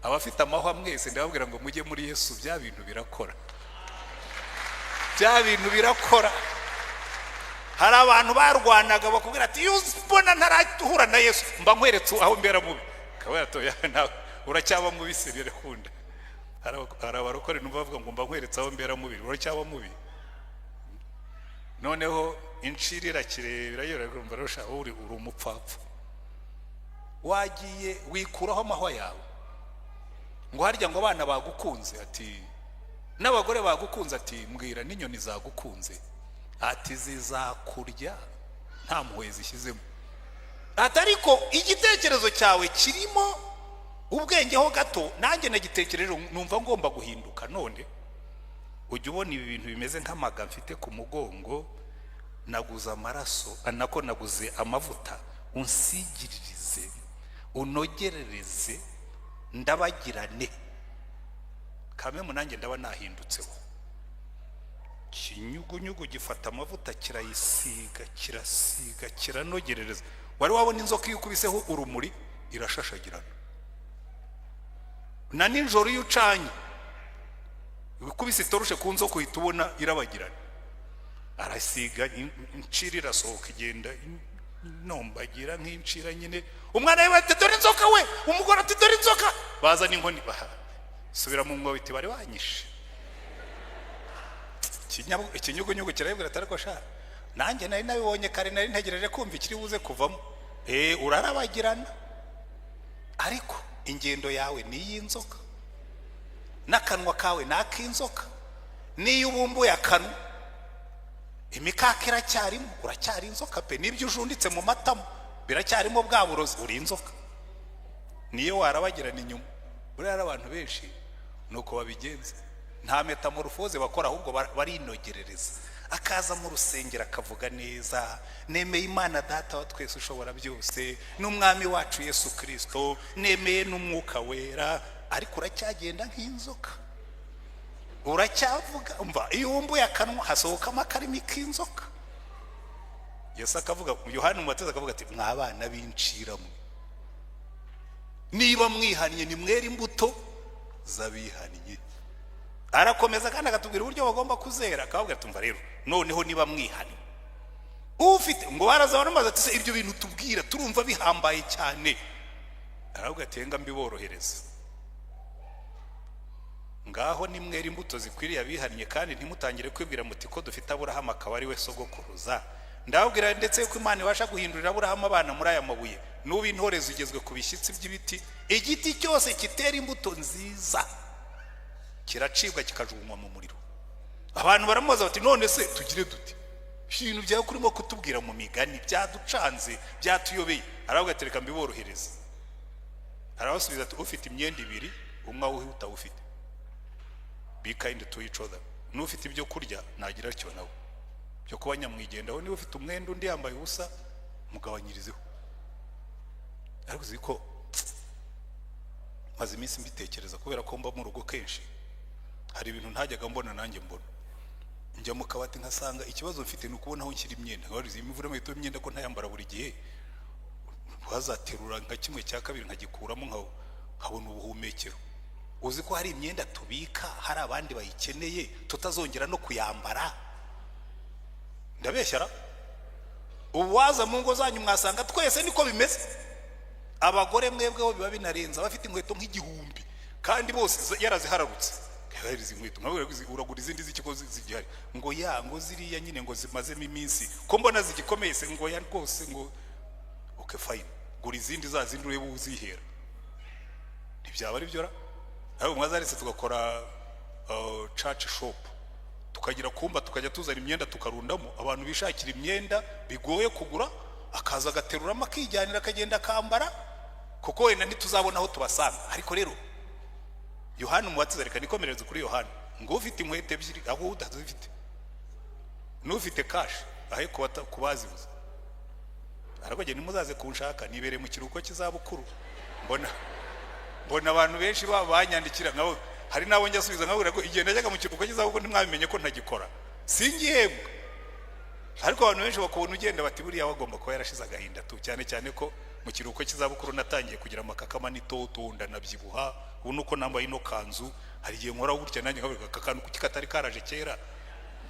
Speaker 1: abafite amahwa mwese ndababwira ngo mujye muri Yesu, bya bintu birakora. Bya bintu birakora. Hari abantu barwanaga bakubwira ati yuzibona ntarahura na Yesu, mba nkweretse aho mbera mubi. Kabaya toya nawe uracyaba mubi serere kunda. Hari abarokore numva bavuga ngo mba nkweretse aho mbera mubi, uracyaba mubi. Noneho incirira kirebera yora kumva rosha uri umupfapfu. Wagiye wikuraho amahwa yawe ngo harya ngo abana bagukunze, ati n'abagore bagukunze, ati mbwira n'inyoni zagukunze, ati zizakurya nta mpuhwe zishyizemo. Atariko igitekerezo cyawe kirimo ubwenge ho gato, nanjye nagitekereje numva ngomba guhinduka. None ujye ubona ibi bintu bimeze nk'amaga mfite ku mugongo, naguze amaraso, anako naguze amavuta, unsigiririze unogerereze ndabagirane kame munange ndaba nahindutseho kinyugunyugu gifata amavuta kirayisiga kirasiga kiranogerereza wari wabona inzoka yukubiseho urumuri irashashagirana na nijoro yucanye ukubise torushe ku nzoka uhita ubona irabagirana arasiga incira irasohoka igenda nombagira nk'incira nyine umwana we ati dore inzoka we umugore ati dore inzoka bazana inkoni subira mu mwobo iti bari banyishe ikinyugunyugu kirabibwira atari ko sha nanjye nari nabibonye kare nari ntegereje kumva ikiri buze kuvamo urarabagirana ariko ingendo yawe ni y'inzoka n'akanwa kawe n'ak'inzoka niyo ubumbuye akanwa imikaka iracyarimo uracyari inzoka pe n'ibyo ujunditse mu matamo biracyarimo bwa burozi uri inzoka niyo warabagirana inyuma uriya abantu benshi nuko babigenza nta metamorphose bakora ahubwo barinogerereza akaza mu rusengero akavuga neza nemeye Imana data wa twese ushobora byose n'umwami wacu Yesu Kristo nemeye n'umwuka wera ariko uracyagenda nk'inzoka uracyavuga umva iyo wumbuye akanwa hasohokamo akarimi k'inzoka Yesu akavuga Yohana Umubatiza akavuga ati mwabana b'inciramo niba mwihannye ni mwera imbuto zabihannye arakomeza kandi akatubwira uburyo bagomba kuzera akavuga tumva rero noneho niba mwihannye ufite ngo baraza baramaze ati se ibyo bintu tubwira turumva bihambaye cyane aravuga ati nga mbiborohereza ngaho ni mwera imbuto zikwiriye abihannye kandi ntimutangire kwibwira muti ko dufite Aburahamu akaba ari we sogokuruza ndababwira ndetse ko Imana ibasha guhindurira Aburahamu abana muri aya mabuye n'ubu intore zigezwe ku bishyitsi by'ibiti igiti cyose kitera imbuto nziza kiracibwa kikajugunywa mu muriro abantu baramubaza bati none se tugire dute ibintu byawe kurimo kutubwira mu migani byaducanze byatuyobeye aravuga ati reka mbiborohereze arabasubiza ati ufite imyenda ibiri umwe awuhuta ufite be kind to each other n'ufite ibyo kurya nagira cyo nawe byo kuba nyamwigendaho niba ufite umwenda undi yambaye ubusa mugabanyirizeho ariko ziko maze iminsi mbitekereza kubera ko mba mu rugo kenshi hari ibintu ntajyaga mbona nanjye mbona njya mu kabati nkasanga ikibazo mfite ni ukubona aho nshyira imyenda nkabariza imivura mahito y'imyenda ko ntayambara buri gihe wazaterura nka kimwe cya kabiri nkagikuramo nkabona ubuhumekero uzi ko hari imyenda tubika hari abandi bayikeneye tutazongera no kuyambara ndabeshyara ubu waza mu ngo zanyu mwasanga twese niko bimeze abagore mwebweho biba binarenza bafite inkweto nk'igihumbi kandi bose yarazihararutse izi nkweto uragura izindi z'ikiko zigihari ngo ngo ziriya nyine ngo zimazemo iminsi ko mbona zigikomeye se ngo ya rwose ngo okay fine gura izindi za zindi urebe uzihera ntibyaba ari byo ra aho mwazaretse tugakora church shop tukagira kumba tukajya tuzana imyenda tukarundamo abantu bishakira imyenda bigoye kugura akaza agateruramo akijyanira akagenda akambara kuko wenda ntituzabona aho tubasanga ariko rero Yohana Umubatiza reka nikomereze kuri Yohana ngo ufite inkweto ebyiri aho udazifite n'ufite cash ahe kubazibuza aragoje nimuzaze kunshaka nibereye mu kiruko kizabukuru mbona abantu benshi banyandikira nkaho hari nabo njya subiza nkabura ko igihe najyaga mu kiruko kizabukuru ntimwabimenye ko ntagikora singihembwa ariko abantu benshi bakubona ugenda bati buriya wagomba kuba yarashize agahinda tu cyane cyane ko mu kiruko kizabukuru natangiye kugira amakakama n'itoto ndanabyibuha ubu nuko nambaye ino kanzu hari igihe nkora gutya nanjye nkabura akakantu kuki katari karaje kera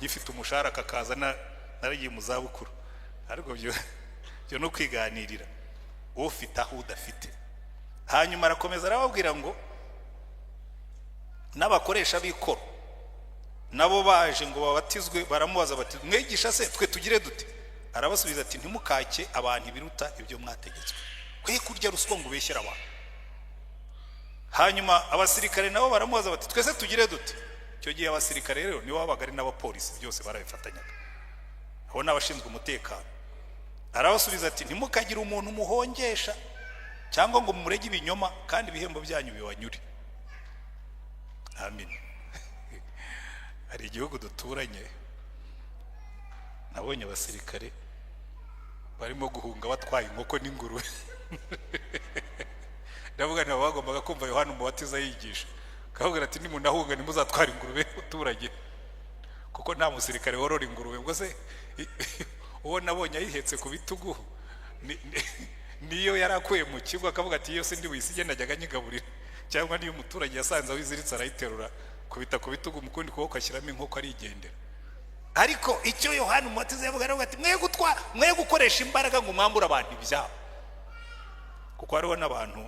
Speaker 1: gifite umushahara kakaza naragiye mu zabukuru ariko byo no kwiganirira ufite aho udafite hanyuma arakomeza arababwira ngo n'abakoresha b'ikoro nabo baje ngo babatizwe baramubaza bati mwigisha se twe tugire dute arabasubiza ati ntimukake abantu ibiruta ibyo mwategetswe kwe kurya ruswa ngo ubeshyera abantu hanyuma abasirikare nabo baramubaza bati twese tugire dute cyo gihe abasirikare rero nibo babaga ari n'abapolisi byose barabifatanyaga abo n'abashinzwe umutekano arabasubiza ati ntimukagire umuntu muhongesha cyangwa ngo murege ibinyoma kandi ibihembo byanyu biwanyure amen hari igihugu duturanye nabonye abasirikare barimo guhunga batwaye inkoko n'ingurube ndavuga nti bagombaga kumva Yohana umubatiza yigisha kavuga ati nimunahunga nimuzatwara ingurube uturage kuko nta musirikare worora ingurube ngo se uwo nabonye ayihetse ku bitugu niyo yarakuye mu kigo akavuga ati iyo se ndi wisige najyaga nyigaburira cyangwa niyo umuturage yasanze aho iziritse arayiterura kubita ku bitugu mukundi kuboko ashyiramo inkoko arigendera. Ariko icyo Yohana umubatiza yavuga ati mwe gukoresha imbaraga ngo mwambure abantu ibyabo, kuko hariho n'abantu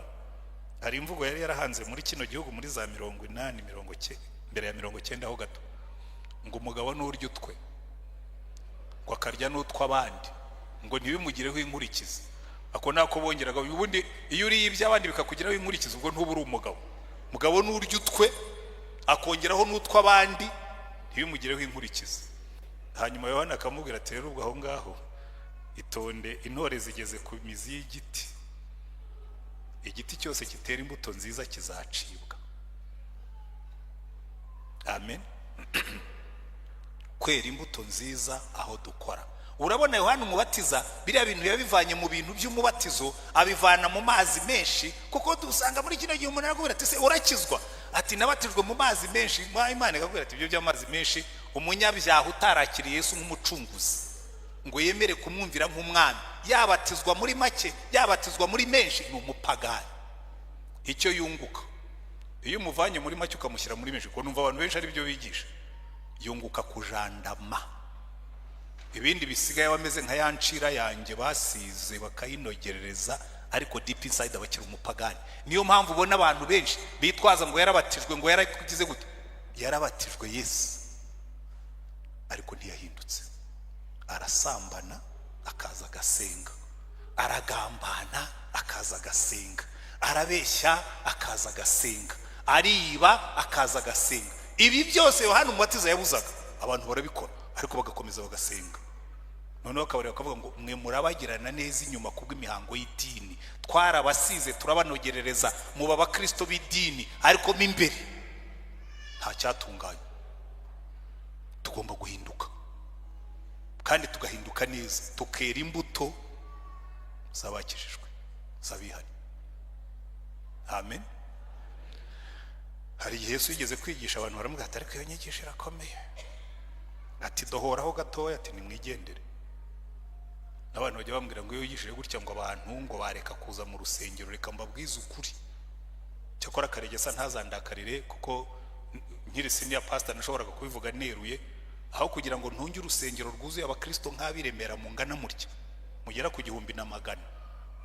Speaker 1: hari imvugo yari yarahanze muri kino gihugu muri za 80 mbere ya 90 aho gato ngo umugabo n'urya utwe ngo akarya n'utw'abandi ngo ntibimugireho inkurikizi. Ako nako bongeraga ubundi iyo uri iby'abandi bikakugiraho inkurikizi ubwo ntuburi umugabo n'urya utwe akongeraho n'utw'abandi ntibimugireho inkurikizi. Hanyuma Yohana akamubwira ati rero ubwo aho ngaho itonde intore zigeze ku mizi y'igiti, igiti cyose kitera imbuto nziza kizacibwa. Amen. Kwera imbuto nziza aho dukora. Urabona Yohana umubatiza biriya bintu yabivanye mu bintu by'umubatizo abivana mu mazi menshi, kuko dusanga muri kino gihe umuntu arakubwira ati se urakizwa, ati nabatijwe mu mazi menshi. Imana ikakubwira ati ibyo by'amazi menshi umunyabyaha utarakiriye Yesu nk'umucunguzi ngo yemere kumwumvira nk'umwami yabatizwa muri make yabatizwa muri menshi ni umupagani. Icyo yunguka iyo umuvanye muri make ukamushyira muri menshi, kuko numva abantu benshi ari byo bigisha, yunguka kujandama. Ibindi bisigaye wameze nka yancira yanjye basize bakayinogerereza, ariko deep inside abakira umupagani. Niyo mpamvu ubona abantu benshi bitwaza ngo yarabatijwe, ngo yarakugize gute, yarabatijwe Yesu ariko ntiyahindutse. Arasambana akaza agasenga, aragambana akaza agasenga, arabeshya akaza agasenga, ariba akaza agasenga. Ibi byose Yohana umubatiza yabuzaga abantu barabikora, ariko bagakomeza bagasenga. Noneho akabareba akavuga ngo mwe murabagirana neza inyuma kubw'imihango y'idini, twarabasize turabanogerereza muba abakristo b'idini, ariko mo imbere nta cyatunganye. Tugomba guhinduka kandi tugahinduka neza, tukera imbuto z'abakijijwe z'abihari. Amen. Hari Yesu yigeze kwigisha abantu baramubwira ati ariko iyo nyigisho irakomeye, ati dohoraho gatoya, ati nimwigendere. N'abantu bajya bambwira ngo iyo yigishije gutya ngo abantu ngo bareka kuza mu rusengero, reka mbabwize ukuri. Cyakora Karegesa ntazandakarire kuko nkiri senior pastor nashoboraga kubivuga neruye, aho kugira ngo ntunge urusengero rwuzuye abakristo nk'abiremera mu ngana mutya mugera ku 1,100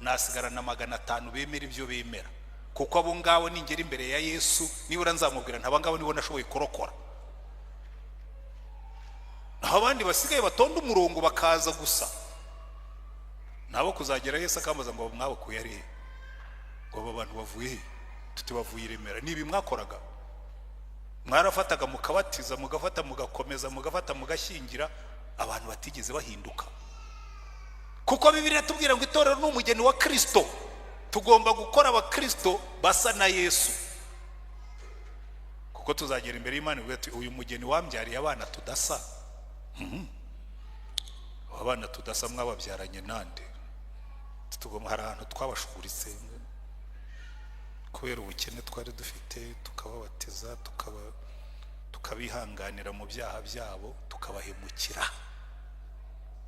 Speaker 1: nasigara na 500 bemera ibyo bemera, kuko abo ngabo ningera imbere ya Yesu nibura nzamubwira ntaba ngabo nibo nashoboye kurokora. Naho abandi basigaye batonda umurongo bakaza gusa, nabo kuzagera Yesu akambaza ngo mwabo kuyari ngo abo bantu bavuye tutibavuye iremera nibi mwakoraga, mwarafataga mukabatiza mugafata mugakomeza mugafata mugashyingira abantu batigeze bahinduka. Kuko Bibiliya tubwira ngo itorero n'umugeni wa Kristo, tugomba gukora abakristo basa na Yesu, kuko tuzagera imbere y'Imana ivuga ati uyu mugeni wambyariye abana tudasa. Abana tudasa mwababyaranye nande? Tugomba hari ahantu twabashuguritse kubera ubukene twari dufite, tukababatiza tukabihanganira mu byaha byabo, tukabahemukira.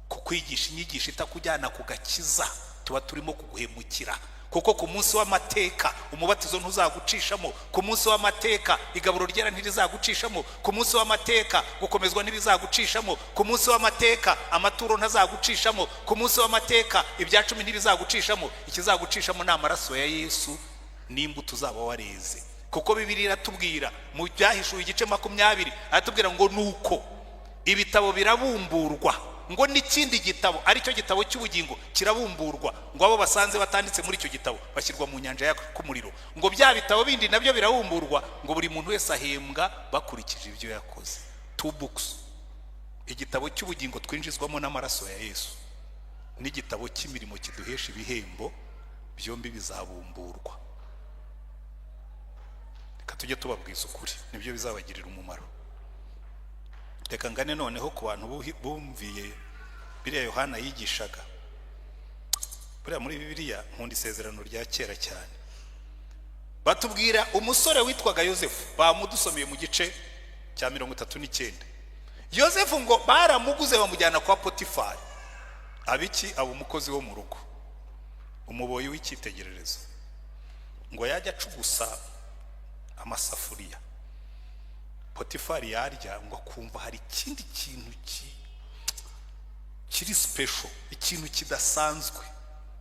Speaker 1: Kukwigisha inyigisho itakujyana kugakiza tuba turimo kuguhemukira, kuko ku munsi w'amateka umubatizo ntuzagucishamo, ku munsi w'amateka igaburo ryera ntirizagucishamo, ku munsi w'amateka gukomezwa ntibizagucishamo, ku munsi w'amateka amaturo ntazagucishamo, ku munsi w'amateka ibya 10 ntibizagucishamo. Ikizagucishamo ni amaraso ya Yesu n'imbuto uzaba wareze. Kuko Bibiliya iratubwira mu Byahishuwe igice 20 aratubwira ngo nuko ibitabo birabumburwa, ngo n'ikindi gitabo ari cyo gitabo cy'ubugingo kirabumburwa, ngo abo basanze batanditse muri icyo gitabo bashyirwa mu nyanja y'umuriro, ngo bya bitabo bindi nabyo birabumburwa, ngo buri muntu wese ahembwa bakurikije ibyo yakoze. 2 books, igitabo cy'ubugingo twinjizwamo n'amaraso ya Yesu n'igitabo cy'imirimo kiduhesha ibihembo, byombi bizabumburwa. Reka tujye tubabwiza ukuri, nibyo bizabagirira umumaro. Reka ngane noneho ku bantu bumviye biriya Yohana yigishaga. Buriya muri Bibiliya nkunda isezerano rya kera cyane. batubwira umusore witwaga Yosefu, bamudusomeye mu gice cya 39. Yosefu ngo baramuguze bamujyana kwa Potifari. Abiki abo umukozi wo mu rugo, umuboyi w'icyitegererezo, ngo yajya acugusa amasafuriya. Potifari yarya ngo akumva hari ikindi kintu kiri special, ikintu kidasanzwe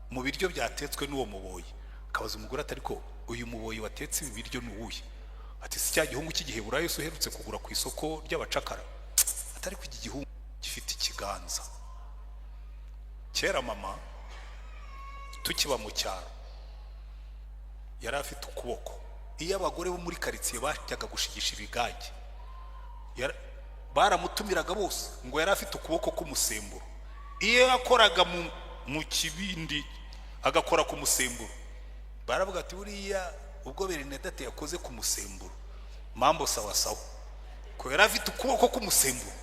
Speaker 1: mu biryo byatetswe n'uwo muboyi. Akabaza umugore ati ariko uyu muboyi watetse ibi biryo ni uwuhe? Ati si cya gihungu cy'igiheburayo Yesu uherutse kugura ku isoko ry'abacakara? Atari ku igihungu gifite ikiganza. Kera mama tukiba mu cyaro yari afite ukuboko. Iyo abagore bo muri karitsiye bajyaga gushigisha ibigage baramutumiraga bose ngo yari afite ukuboko k'umusemburo. Iyo yakoraga mu kibindi agakora ku musemburo, baravuga ati buriya ubwo Bernadette yakoze ku musemburo mambo sawa sawa, ko yari afite ukuboko k'umusemburo.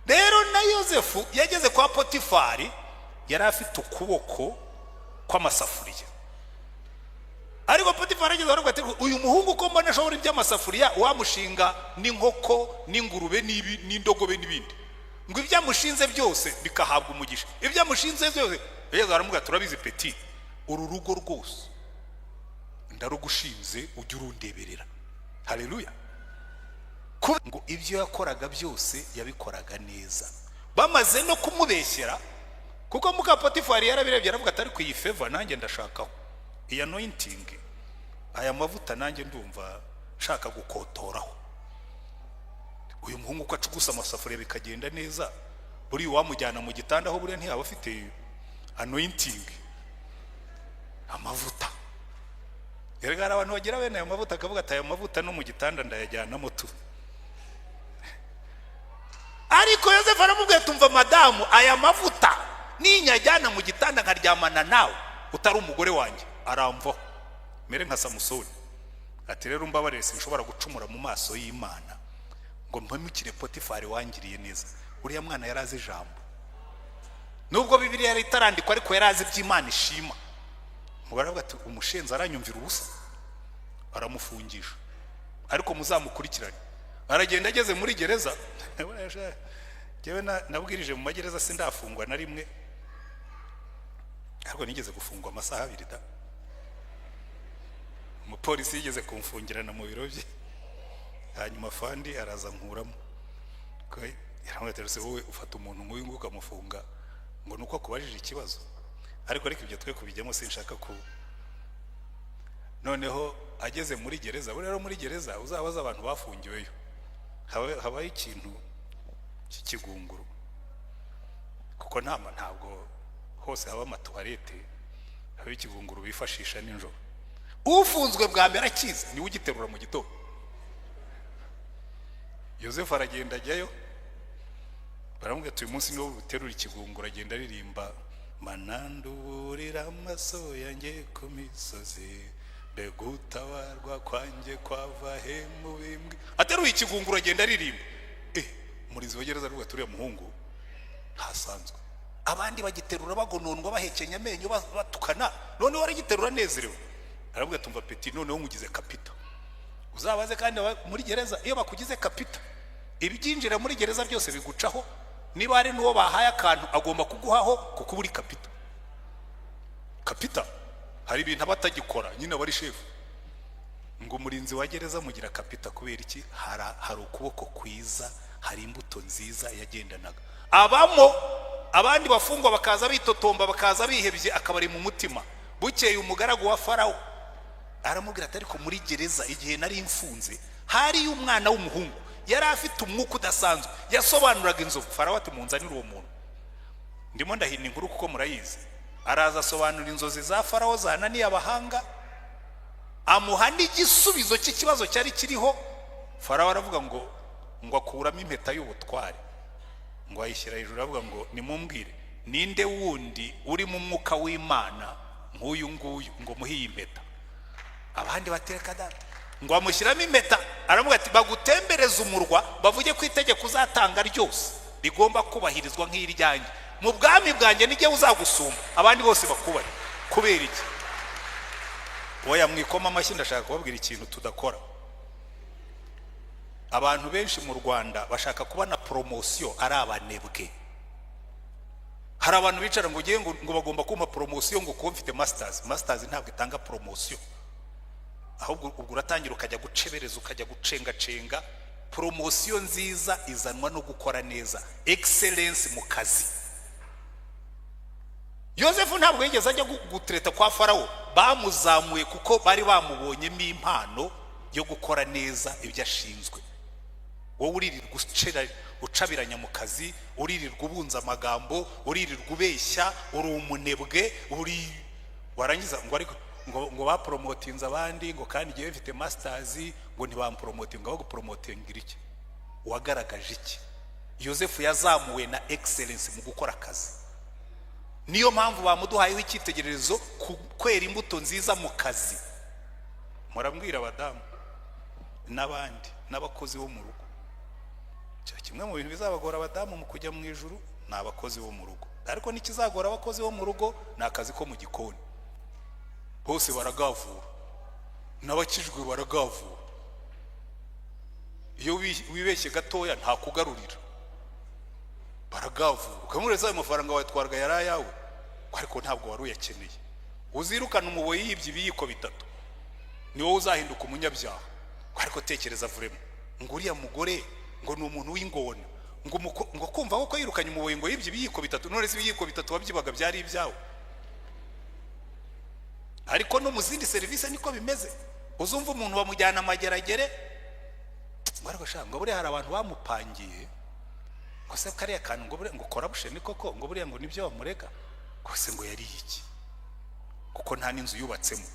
Speaker 1: Rero na Yosefu yageze kwa Potifari yari afite ukuboko kw'amasafuriya. Ariko Potifari ageze aravuga ati uyu muhungu ko mbona ashobora iby'amasafuriya wamushinga n'inkoko n'ingurube n'indogobe n'ibindi, ngo ibyamushinze byose bikahabwa umugisha. Ibyamushinze byose yageze aramuga turabizi peti, uru rugo rwose ndarugushinze ujye urundeberera. Haleluya. Ngo ibyo yakoraga byose yabikoraga neza. Bamaze no kumubeshyera kuko muka Potifari yarabirebye aravuga ati ariko iyi favor nanjye ndashakaho, iyi anointing, aya mavuta nanjye ndumva shaka gukotoraho. Uyu muhungu ko acugusa amasafuriya bikagenda neza, buri wamujyana mu gitanda aho buri ntiyaba afite anointing, amavuta. Yeragara abantu bagira bene ayo mavuta akavuga ati aya mavuta no mu gitanda ndayajyanamo tu. Ariko Yosefu aramubwira tumva madamu, aya mavuta ninyajyana mu gitanda nkaryamana nawe utari umugore wanjye aramvaho mere nka Samusoni. Ati rero umbabarire sinshobora gucumura mu maso y'Imana ngo mpamukire Potifari wangiriye neza. Uriya mwana yarazi ijambo, nubwo Bibiliya yari itarandikwa ariko yarazi by'Imana ishima. Mugaravuga ati umushenzi aranyumvira ubusa, aramufungisha, ariko muzamukurikirane. Aragenda ageze muri gereza. Jewe nabwirije mu magereza sindafungwa na rimwe, ariko nigeze gufungwa amasaha 2 da. Umupolisi yigeze kumfungirana mu biro bye, hanyuma fandi araza nkuramo. Yaramwiteretse wowe ufata umuntu nk'uyu nguyu ukamufunga ngo nuko akubajije ikibazo. Ariko ibyo twe kubijyamo sinshaka ku. Noneho ageze muri gereza, buri rero muri gereza uzabaza abantu bafungiweyo habaye ikintu cy'ikigunguru, kuko ntabwo hose haba amatuwarete, haba ikigunguru bifashisha ninjoro. Ufunzwe bwa mbere akize ni ugiterura mu gitondo. Yosefu aragenda ajyayo, baramubwira ati uyu munsi niwo uterura ikigunguru. Agenda aririmba mananduburira amaso yanjye ku misozi, begutabarwa kwanjye kwava he mu bimbwe. Ateruye ikigunguru agenda aririmba. Umurinzi wa gereza aravuga ati uriya muhungu ntasanzwe. Abandi bagiterura bagonondwa bahekenya amenyo batukana, none waragiterura nezerewe. Aravuga tumva peti noneho mugize kapita. Uzabaze kandi muri gereza iyo bakugize kapita, ibiginjira muri gereza byose bigucaho. Niba ari nuwo bahaye akantu agomba kuguhaho kuko uri kapita. Kapita hari ibintu abatagikora nyine bari shefu. Ngo umurinzi wa gereza mugira kapita kubera iki? Hari ukuboko kwiza, hari imbuto nziza yagendanaga. Abamo abandi bafungwa bakaza bitotomba, bakaza bihebye, akabari mu mutima. Bukeye umugaragu wa Farawo aramubwira ati ariko muri gereza igihe nari mfunze hari umwana w'umuhungu yari afite umwuka udasanzwe, yasobanuraga inzovu. Farawo ati munzanire uwo muntu. Ndimo ndahina inkuru kuko murayizi. Araza asobanura inzozi za Farawo zananiye abahanga, amuha n'igisubizo cy'ikibazo cyari kiriho. Farawo aravuga ngo akuramo impeta y'ubutware, ngo ayishyira hejuru, aravuga ngo nimumbwire ninde wundi uri mu mwuka w'Imana nk'uyu nguyu ngo muhiye impeta. Abandi batereka data ngo amushyiramo impeta. Aravuga ati bagutembereza umurwa bavuge ku itegeko uzatanga ryose rigomba kubahirizwa nk'iryanjye, mu bwami bwanjye nijye uzagusumba abandi bose bakubaye. Kubera iki? oya mwikoma amashyi ndashaka kubabwira ikintu tudakora. Abantu benshi mu Rwanda bashaka kubona promotion ari abanebwe. Hari abantu bicara ngo ugiye ngo bagomba kumpa promotion ngo kuko mfite masters ntabwo itanga promotion, ahubwo ubwo uratangira ukajya gucebereza ukajya gucenga. Promotion nziza izanwa no gukora neza, excellence mu kazi. Yosefu ntabwo yigeze ajya gutreta kwa Farawo, bamuzamuye kuko bari bamubonyemo impano yo gukora neza ibyo ashinzwe. Wowe uririrwa ucabiranya mu kazi, uririrwa ubunza amagambo, uririrwa ubeshya, uri umunebwe, warangiza ngo ariko ngo bapromotinze abandi ngo kandi giye bifite masters ngo ntibampromotinga, ahubwo promotingira iki? Wagaragaje iki? Yosefu yazamuwe na excellence mu gukora akazi. Niyo mpamvu bamuduhayeho icyitegererezo kwera imbuto nziza mu kazi. Murambwira abadamu n'abandi n'abakozi bo mu rugo, kimwe mu bintu bizabagora abadamu mu kujya mu ijuru ni abakozi bo mu rugo, ariko nikizagora abakozi bo mu rugo ni akazi ko mu gikoni. Bose baragavura, n'abakijwe baragavura. Iyo wibeshye gatoya nta kugarurira, baragavura. Ukamureza ayo mafaranga watwarwa yari ayawe, ariko ntabwo wari uyakeneye. Uzirukana umuboyi yibye ibiyiko bitatu, ni wowe uzahinduka umunyabyaha. Ariko tekereza vrema ngo uriya mugore ngo ni umuntu w'ingona, ngo kumva ko yirukanye umuboyi ngo yibye ibiyiko bitatu, none se ibiyiko bitatu wabyibaga byari ibyawe. Ariko no mu zindi service niko bimeze. Uzumva umuntu bamujyana amageragere, ariko ngo buriya hari abantu bamupangiye ngo se kariya kantu ngo corruption koko ngo buriya ngo nibyo bamurega, ngo se ngo yari iki? Kuko nta n'inzu yubatsemo.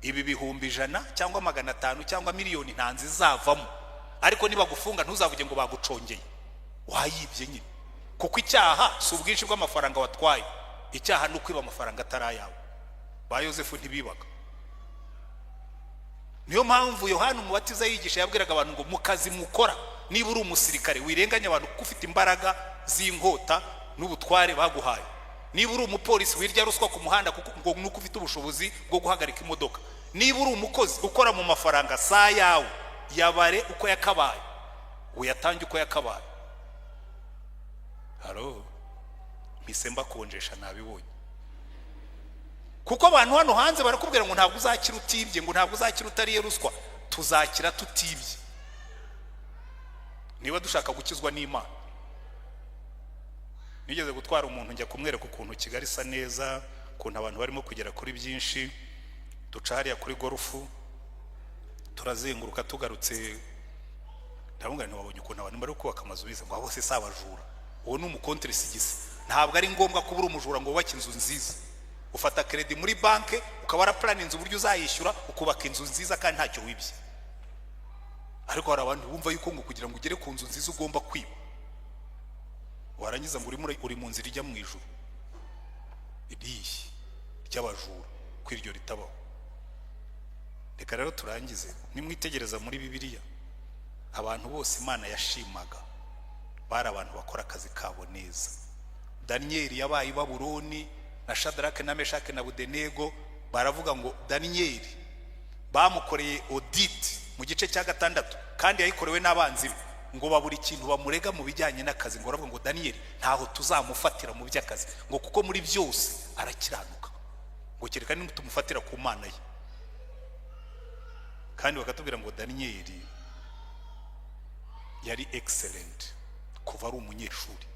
Speaker 1: Ibi bihumbi 100 cyangwa 500 cyangwa miliyoni ntanzi zavamo, ariko niba gufunga ntuzavuge ngo bagucongeye, wayibye nyine. Kuko icyaha si ubwinshi bw'amafaranga watwaye, icyaha ni ukwiba amafaranga atarayawe. Ba Yosefu ntibibaga. Niyo mpamvu Yohana umubatiza yigisha yabwiraga abantu ngo mu kazi mukora, niba uri umusirikare wirenganya abantu kuko ufite imbaraga z'inkota n'ubutware baguhaye. Niba uri umupolisi wirya ruswa ku muhanda kuko ngo nuko ufite ubushobozi bwo guhagarika imodoka. Niba uri umukozi ukora mu mafaranga saa yawe, yabare uko yakabaye, uyatange uko yakabaye. Haro misemba konjesha nabibonye. Kuko abantu hano hanze barakubwira ngo ntabwo uzakira utibye, ngo ntabwo uzakira utariye ruswa. Tuzakira tutibye niba dushaka gukizwa n'Imana. Nigeze gutwara umuntu njya kumwereka ukuntu Kigali isa neza, ukuntu abantu barimo kugera kuri byinshi. Duca hariya kuri gorufu, turazenguruka tugarutse, ndamubwira ntiwabonye ukuntu abantu bari kubaka amazu bize ngo bose si abajura. Uwo ni umukonteresigisi. Ntabwo ari ngombwa kuba uri umujura ngo wubake inzu nziza. Ufata credit muri banke ukaba waraplaninze uburyo uzayishyura ukubaka inzu nziza kandi ntacyo wibye. Ariko hari abantu bumva yuko ngo kugira ngo ugere ku nzu nziza ugomba kwiba, warangiza ngo uri mu nzira ijya mu ijuru. Iriyi ry'abajura kwiryo ritabaho. Reka rero turangize. Nimwitegereza muri Bibiliya, abantu bose Imana yashimaga bari abantu bakora akazi kabo neza. Danieli yabaye i Babuloni, na Shadrake na Meshake na Abedenego baravuga ngo Danieli bamukoreye audit mu gice cya 6 kandi yayikorewe n'abanzi be, ngo baburi ikintu bamurega mu bijyanye n'akazi. Ngo baravuga ngo Danieli ntaho tuzamufatira mu by'akazi, ngo kuko muri byose arakiranuka, ngo kereka ni tumufatira ku Mana ye. Kandi bakatubwira ngo Danieli yari excellent kuva ari umunyeshuri.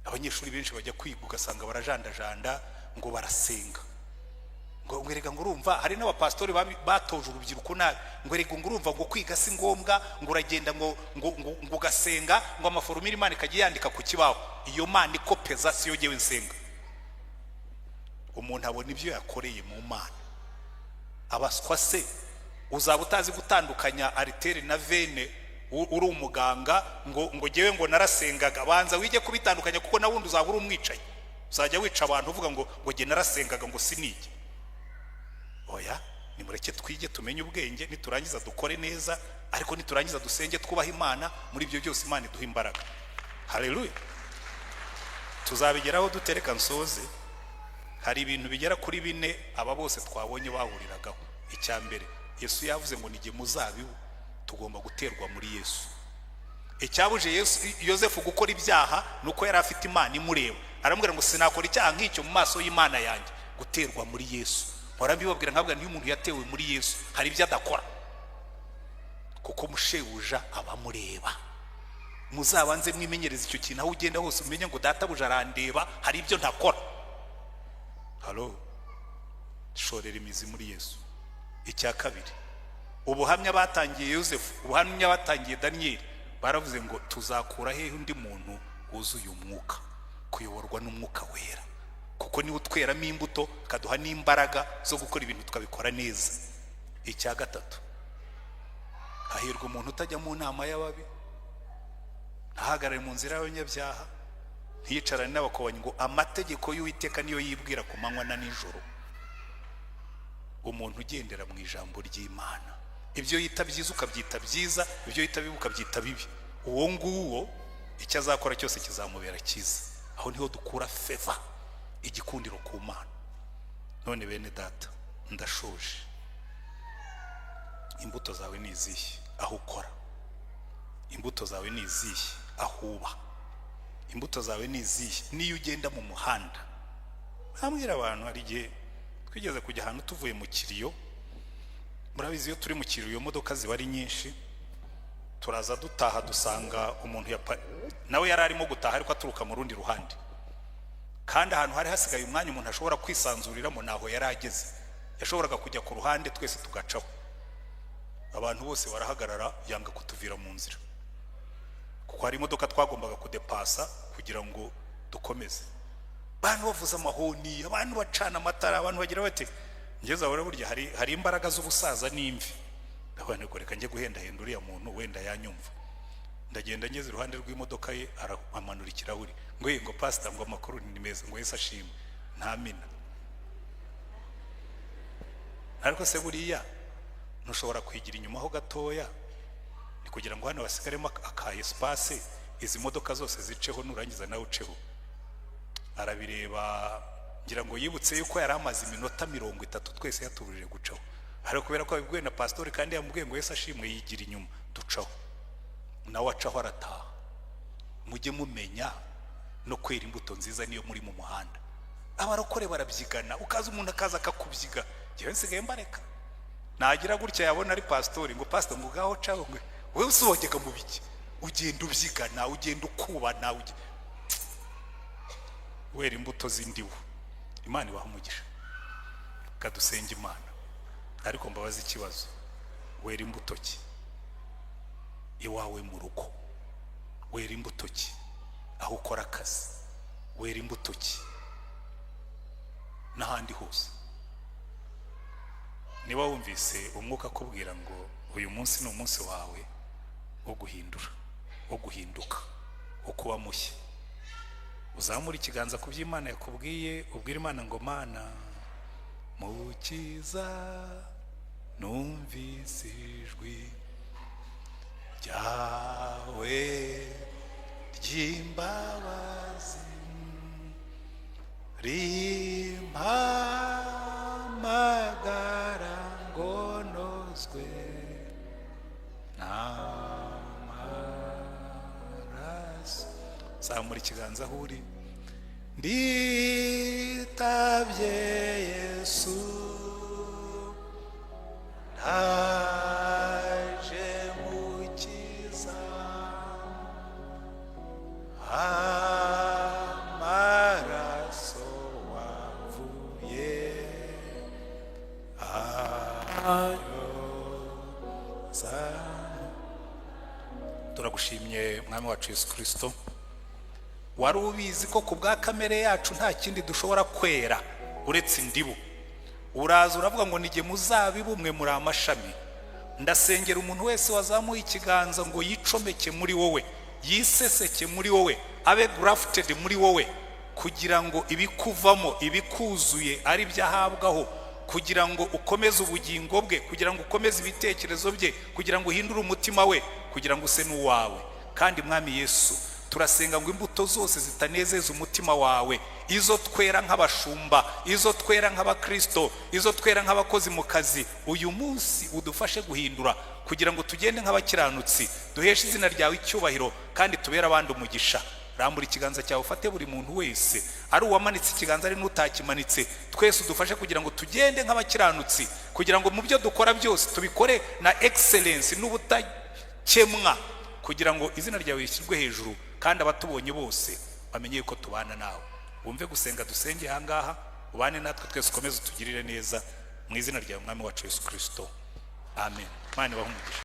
Speaker 1: Abanyeshuri benshi bajya kwiga ugasanga barajandajanda ngo barasenga, ngo ngwerega ngo urumva hari n'abapastori batoje urubyiruko nabi, ngo erega ngo urumva ngo kwiga si ngombwa, ngo uragenda ngo ugasenga ngo amaforumire Imana ikagiye yandika ku kibaho. Iyo Mana ikopeza siyo jewe nsenga. Umuntu abona ibyo yakoreye mu Mana. Abaswa se uzaba utazi gutandukanya aritere na vene, uri umuganga ngo jewe ngo narasengaga. Banza wige kubitandukanya kuko nawundi uzaba uri umwicaye, uzajya wica abantu uvuga ngo je narasengaga ngo sinige. Oya, nimureke twige tumenye ubwenge, niturangiza dukore neza, ariko niturangiza dusenge twubaha Imana. Muri ibyo byose Imana iduha imbaraga. Haleluya. Tuzabigeraho dutereka nsoze. hari ibintu bigera kuri 4 aba bose twabonye bahuriragaho. Icya mbere, Yesu yavuze ngo nige muzabibu, tugomba guterwa muri Yesu. Icyabuje Yosefu gukora ibyaha nuko yari afite Imana imureba. Aramubwira ngo sinakora icyaha nk'icyo mu maso y'Imana yanjye. Guterwa muri Yesu. Mpora mbibabwira nkabwa niyo umuntu yatewe muri Yesu hari ibyo adakora, kuko mushebuja abamureba. Muzabanze mwimenyereza icyo kintu, aho ugenda hose umenye ngo databuja arandeba, hari ibyo ntakora. Halo, shorera imizi muri Yesu. Icya kabiri, ubuhamya batangiye Yosefu, ubuhamya batangiye Daniel, baravuze ngo tuzakura hehe undi muntu wuzuye umwuka, kuyoborwa n'umwuka wera, kuko niwe utweramo imbuto kaduha n'imbaraga zo gukora ibintu tukabikora neza. Icya gatatu, hahirwa umuntu utajya mu nama y'ababi, ntahagarare mu nzira y'abanyabyaha, ntiyicarane n'abakobanyi, ngo amategeko y'Uwiteka niyo yibwira ku manywa na nijoro. Umuntu ugendera mu ijambo ry'Imana, ibyo yita byiza ukabyita byiza, ibyo yita bibi ukabyita bibi, uwo nguwo icyo azakora cyose kizamubera cyiza. Aho niho dukura favor, igikundiro ku Mana. None bene data, ndashoje. Imbuto zawe ni izihe aho ukora? Imbuto zawe ni izihe aho uba? Imbuto zawe ni izihe niyo ugenda mu muhanda? Bambwira abantu, hari igihe twigeze kujya ahantu tuvuye mu kiriyo. Murabizi iyo turi mu kiriyo imodoka ziba ari nyinshi, turaza dutaha dusanga umuntu nawe yari arimo gutaha ariko aturuka mu rundi ruhande, kandi ahantu hari hasigaye umwanya umuntu ashobora kwisanzuriramo naho yari ageze. Yashoboraga kujya ku ruhande twese tugacaho. Abantu bose barahagarara, yanga kutuvira mu nzira, kuko hari imodoka twagombaga kudepasa kugira ngo dukomeze. Abantu bavuza amahoni, abantu bacana amatara, abantu bagira bate. Ngeze aho burya hari imbaraga z'ubusaza n'imvi. Ndabona ko reka njye guhendahenda uriya muntu wenda yanyumva. Ndagenda ngeze iruhande rw'imodoka ye, aramanura ikirahuri, ngo pastor, ngo amakuru ni meza, ngo Yesu ashimwe. Ntamina. Ariko se buriya ntushobora kwigira inyuma ho gatoya, ni kugira ngo hano basigaremo aka espace, izi modoka zose ziceho nurangiza nawe uceho. Arabireba, ngira ngo yibutse yuko yari amazi iminota 30 twese yaturuje gucaho. Ariko kubera ko abibwiwe na pastor kandi yamubwiye ngo Yesu ashimwe, yigira inyuma ducaho. Nawe acaho arataha. Mujye mumenya no kwera imbuto nziza niyo muri mu muhanda. Abarokore barabyigana, ukaza umuntu akaza akakubyiga. Jewe nsigaye mbareka. Nagira gutya yabona ari pastor, ngo pastor ngo gaho caho, ngo wewe usogeka mu biki, ugenda ubyigana, ugenda ukubana, wera imbuto zindiwe. Imana ibaha umugisha. Kadusenga Imana. Ariko mbabaza ikibazo, wera imbuto ki iwawe mu rugo? Wera imbuto ki aho ukora akazi? Wera imbuto ki n'ahandi hose? Niba wumvise umwuka akubwira ngo uyu munsi ni umunsi wawe wo guhindura, wo guhinduka, wo kuba mushya, uzamura ikiganza ku by'Imana yakubwiye, ubwira Imana ngo Mana mukiza, numvise ijwi ryawe ry'imbabazi, rimpamagara ngo nozwe n'amaraso. Zamura ikiganza aho uri. Nditabye Yesu, ndaje mukiza, amaraso wavuye ayoza. Turagushimye Mwami wacu Yesu Kristo. Wari ubizi ko ku bwa kamere yacu nta kindi dushobora kwera uretse indibu. Uraza uravuga ngo nige muzabibu, mwe muri amashami. Ndasengera umuntu wese wazamuye ikiganza ngo yicomeke muri wowe, yiseseke muri wowe, abe grafted muri wowe, kugira ngo ibikuvamo, ibikuzuye ari byahabwaho, kugira ngo ukomeze ubugingo bwe, kugira ngo ukomeze ibitekerezo bye, kugira ngo uhindure umutima we, kugira ngo use n'uwawe. Kandi Mwami Yesu, turasenga ngo imbuto zose zitanezeza umutima wawe, izo twera nk'abashumba, izo twera nk'abakristo, izo twera nk'abakozi mu kazi. Uyu munsi udufashe guhindura kugira ngo tugende nk'abakiranutsi, duheshe izina ryawe icyubahiro kandi tubera abandi umugisha. Rambura ikiganza cyawe ufate buri muntu wese, ari uwamanitse ikiganza ari n'utakimanitse, twese udufashe kugira ngo tugende nk'abakiranutsi, kugira ngo mu byo dukora byose tubikore na excellence n'ubutakemwa, kugira ngo izina ryawe rishyirwe hejuru kandi abatubonye bose bamenye ko tubana nawe. Wumve gusenga dusenge ahangaha, ubane natwe twese, ukomeze utugirire neza mu izina ryawe mwami wacu Yesu Kristo, amen. Imana ibahe umugisha.